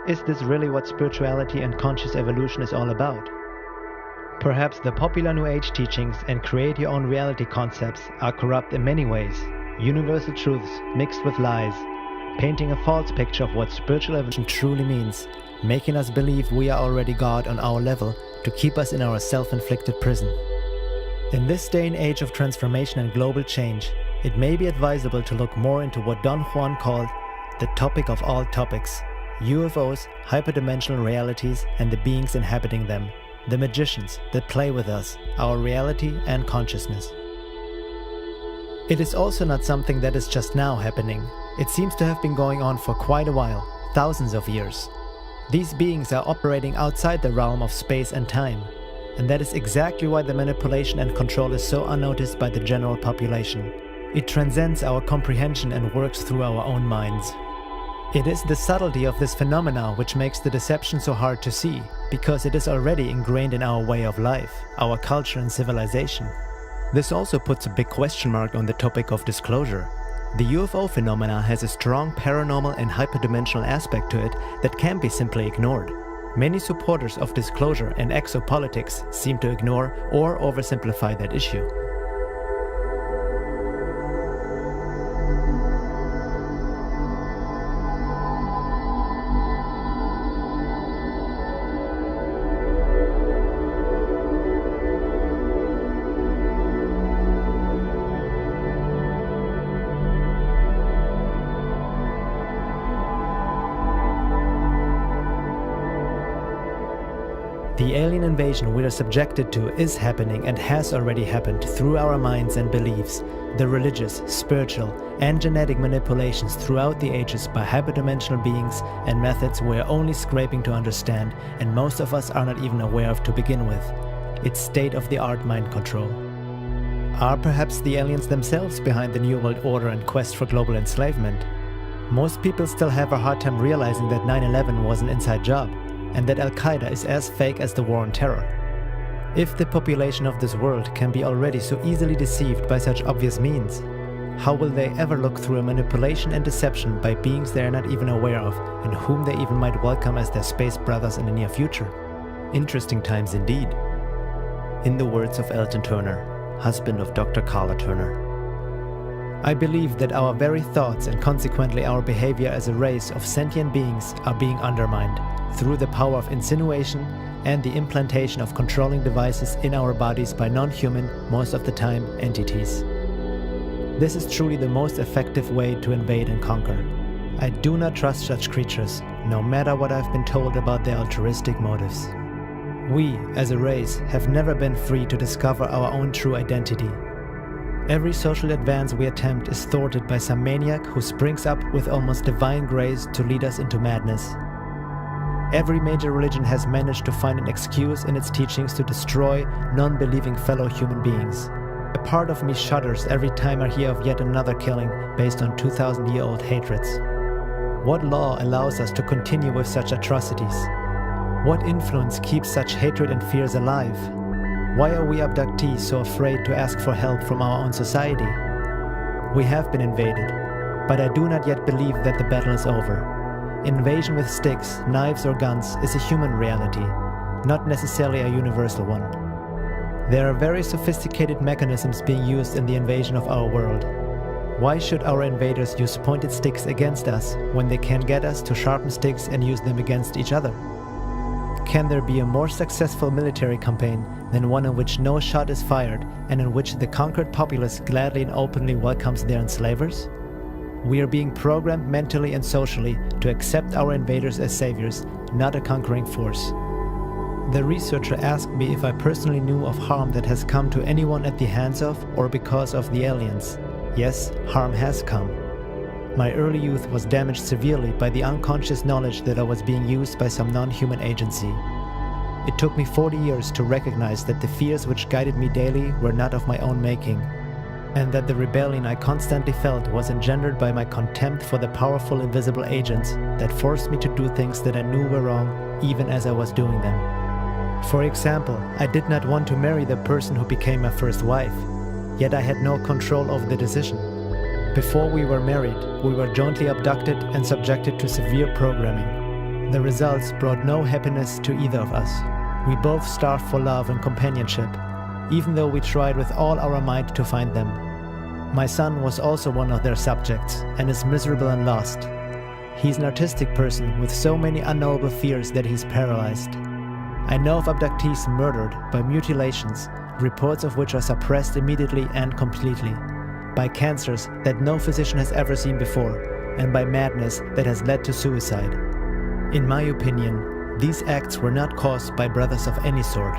Is this really what spirituality and conscious evolution is all about? Perhaps the popular New Age teachings and create your own reality concepts are corrupt in many ways, universal truths mixed with lies, painting a false picture of what spiritual evolution truly means, making us believe we are already God on our level to keep us in our self-inflicted prison. In this day and age of transformation and global change, it may be advisable to look more into what Don Juan called the topic of all topics: UFOs, hyperdimensional realities, and the beings inhabiting them, the magicians that play with us, our reality and consciousness. It is also not something that is just now happening. It seems to have been going on for quite a while, thousands of years. These beings are operating outside the realm of space and time, and that is exactly why the manipulation and control is so unnoticed by the general population. It transcends our comprehension and works through our own minds. It is the subtlety of this phenomena which makes the deception so hard to see, because it is already ingrained in our way of life, our culture and civilization. This also puts a big question mark on the topic of disclosure. The UFO phenomena has a strong paranormal and hyperdimensional aspect to it that can't be simply ignored. Many supporters of disclosure and exopolitics seem to ignore or oversimplify that issue. The alien invasion we are subjected to is happening and has already happened through our minds and beliefs, the religious, spiritual, and genetic manipulations throughout the ages by hyperdimensional beings and methods we are only scraping to understand and most of us are not even aware of to begin with. It's state-of-the-art mind control. Are perhaps the aliens themselves behind the New World Order and quest for global enslavement? Most people still have a hard time realizing that 9/11 was an inside job, and that Al-Qaeda is as fake as the war on terror. If the population of this world can be already so easily deceived by such obvious means, how will they ever look through a manipulation and deception by beings they are not even aware of and whom they even might welcome as their space brothers in the near future? Interesting times indeed. In the words of Elton Turner, husband of Dr. Carla Turner, I believe that our very thoughts and consequently our behavior as a race of sentient beings are being undermined through the power of insinuation and the implantation of controlling devices in our bodies by non-human, most of the time, entities. This is truly the most effective way to invade and conquer. I do not trust such creatures, no matter what I've been told about their altruistic motives. We, as a race, have never been free to discover our own true identity. Every social advance we attempt is thwarted by some maniac who springs up with almost divine grace to lead us into madness. Every major religion has managed to find an excuse in its teachings to destroy non-believing fellow human beings. A part of me shudders every time I hear of yet another killing based on 2,000-year-old hatreds. What law allows us to continue with such atrocities? What influence keeps such hatred and fears alive? Why are we abductees so afraid to ask for help from our own society? We have been invaded, but I do not yet believe that the battle is over. Invasion with sticks, knives or guns is a human reality, not necessarily a universal one. There are very sophisticated mechanisms being used in the invasion of our world. Why should our invaders use pointed sticks against us when they can get us to sharpen sticks and use them against each other? Can there be a more successful military campaign than one in which no shot is fired and in which the conquered populace gladly and openly welcomes their enslavers? We are being programmed mentally and socially to accept our invaders as saviors, not a conquering force. The researcher asked me if I personally knew of harm that has come to anyone at the hands of or because of the aliens. Yes, harm has come. My early youth was damaged severely by the unconscious knowledge that I was being used by some non-human agency. It took me 40 years to recognize that the fears which guided me daily were not of my own making, and that the rebellion I constantly felt was engendered by my contempt for the powerful invisible agents that forced me to do things that I knew were wrong even as I was doing them. For example, I did not want to marry the person who became my first wife, yet I had no control over the decision. Before we were married, we were jointly abducted and subjected to severe programming. The results brought no happiness to either of us. We both starved for love and companionship, even though we tried with all our might to find them. My son was also one of their subjects and is miserable and lost. He's an artistic person with so many unknowable fears that he's paralyzed. I know of abductees murdered by mutilations, reports of which are suppressed immediately and completely, by cancers that no physician has ever seen before, and by madness that has led to suicide. In my opinion, these acts were not caused by brothers of any sort.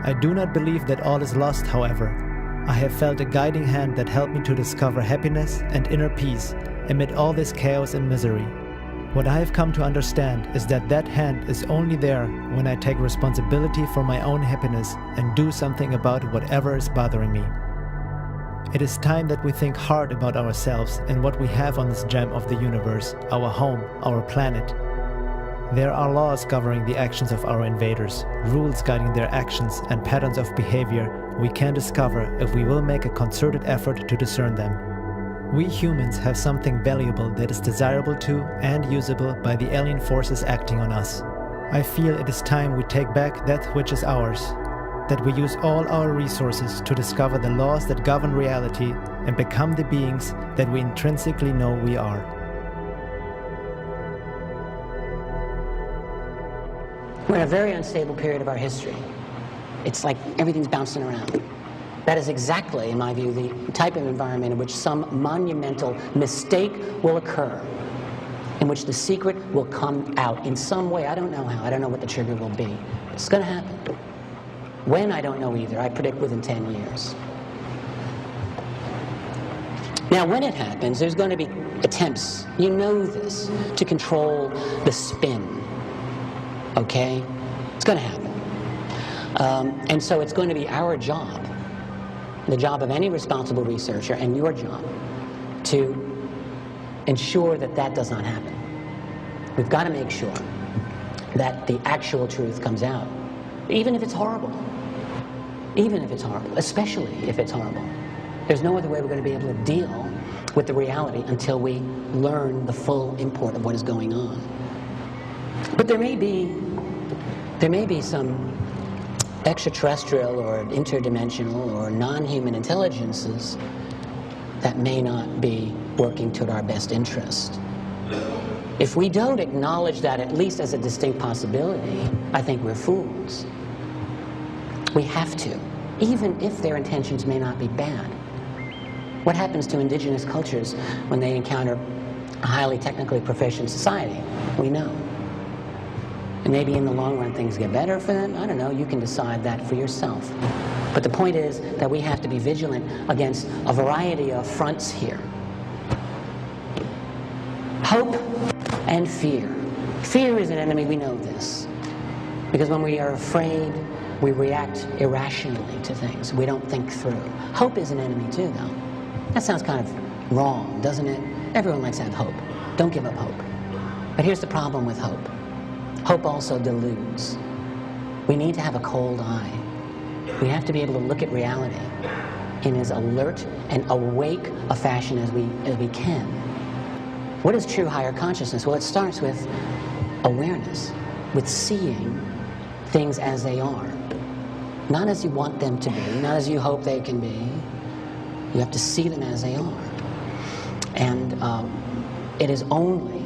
I do not believe that all is lost, however. I have felt a guiding hand that helped me to discover happiness and inner peace amid all this chaos and misery. What I have come to understand is that that hand is only there when I take responsibility for my own happiness and do something about whatever is bothering me. It is time that we think hard about ourselves and what we have on this gem of the universe, our home, our planet. There are laws governing the actions of our invaders, rules guiding their actions, and patterns of behavior we can discover if we will make a concerted effort to discern them. We humans have something valuable that is desirable to and usable by the alien forces acting on us. I feel it is time we take back that which is ours, that we use all our resources to discover the laws that govern reality and become the beings that we intrinsically know we are. We're in a very unstable period of our history. It's like everything's bouncing around. That is exactly, in my view, the type of environment in which some monumental mistake will occur, in which the secret will come out in some way. I don't know how. I don't know what the trigger will be. It's going to happen. When, I don't know either. I predict within 10 years. Now, when it happens, there's going to be attempts, you know this, to control the spin. Okay? It's going to happen. And so it's going to be our job, the job of any responsible researcher, and your job, to ensure that that does not happen. We've got to make sure that the actual truth comes out, even if it's horrible. Even if it's horrible, especially if it's horrible. There's no other way we're going to be able to deal with the reality until we learn the full import of what is going on. But there may be some extraterrestrial or interdimensional or non-human intelligences that may not be working toward our best interest. If we don't acknowledge that at least as a distinct possibility, I think we're fools. We have to, even if their intentions may not be bad. What happens to indigenous cultures when they encounter a highly technically proficient society? We know. And maybe in the long run things get better for them. I don't know, you can decide that for yourself. But the point is that we have to be vigilant against a variety of fronts here. Hope and fear. Fear is an enemy, we know this. Because when we are afraid, we react irrationally to things. We don't think through. Hope is an enemy too, though. That sounds kind of wrong, doesn't it? Everyone likes to have hope. Don't give up hope. But here's the problem with hope. Hope also deludes. We need to have a cold eye. We have to be able to look at reality in as alert and awake a fashion as we can. What is true higher consciousness? Well, it starts with awareness, with seeing things as they are. Not as you want them to be, not as you hope they can be. You have to see them as they are. And it is only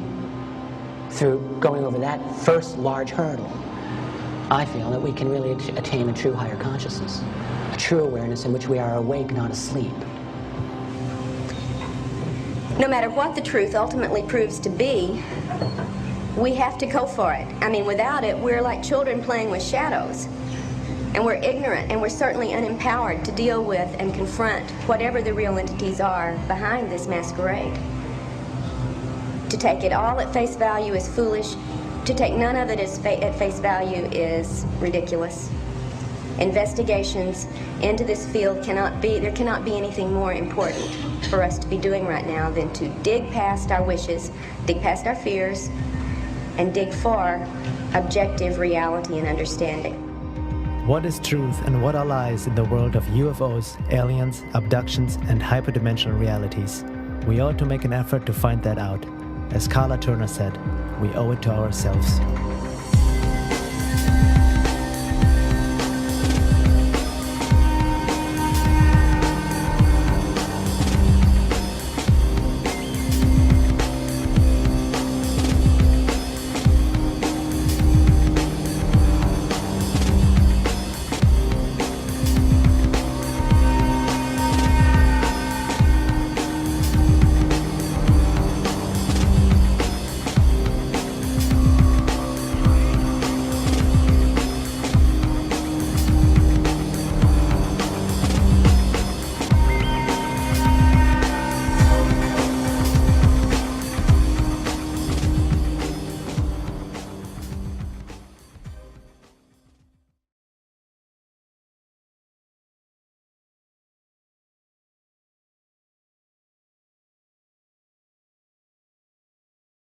through going over that first large hurdle, I feel, that we can really attain a true higher consciousness, a true awareness in which we are awake, not asleep. No matter what the truth ultimately proves to be, we have to go for it. I mean, without it, we're like children playing with shadows. And we're ignorant, and we're certainly unempowered to deal with and confront whatever the real entities are behind this masquerade. To take it all at face value is foolish. To take none of it at face value is ridiculous. Investigations into this field there cannot be anything more important for us to be doing right now than to dig past our wishes, dig past our fears, and dig for objective reality and understanding. What is truth and what are lies in the world of UFOs, aliens, abductions, and hyperdimensional realities? We ought to make an effort to find that out. As Carla Turner said, we owe it to ourselves.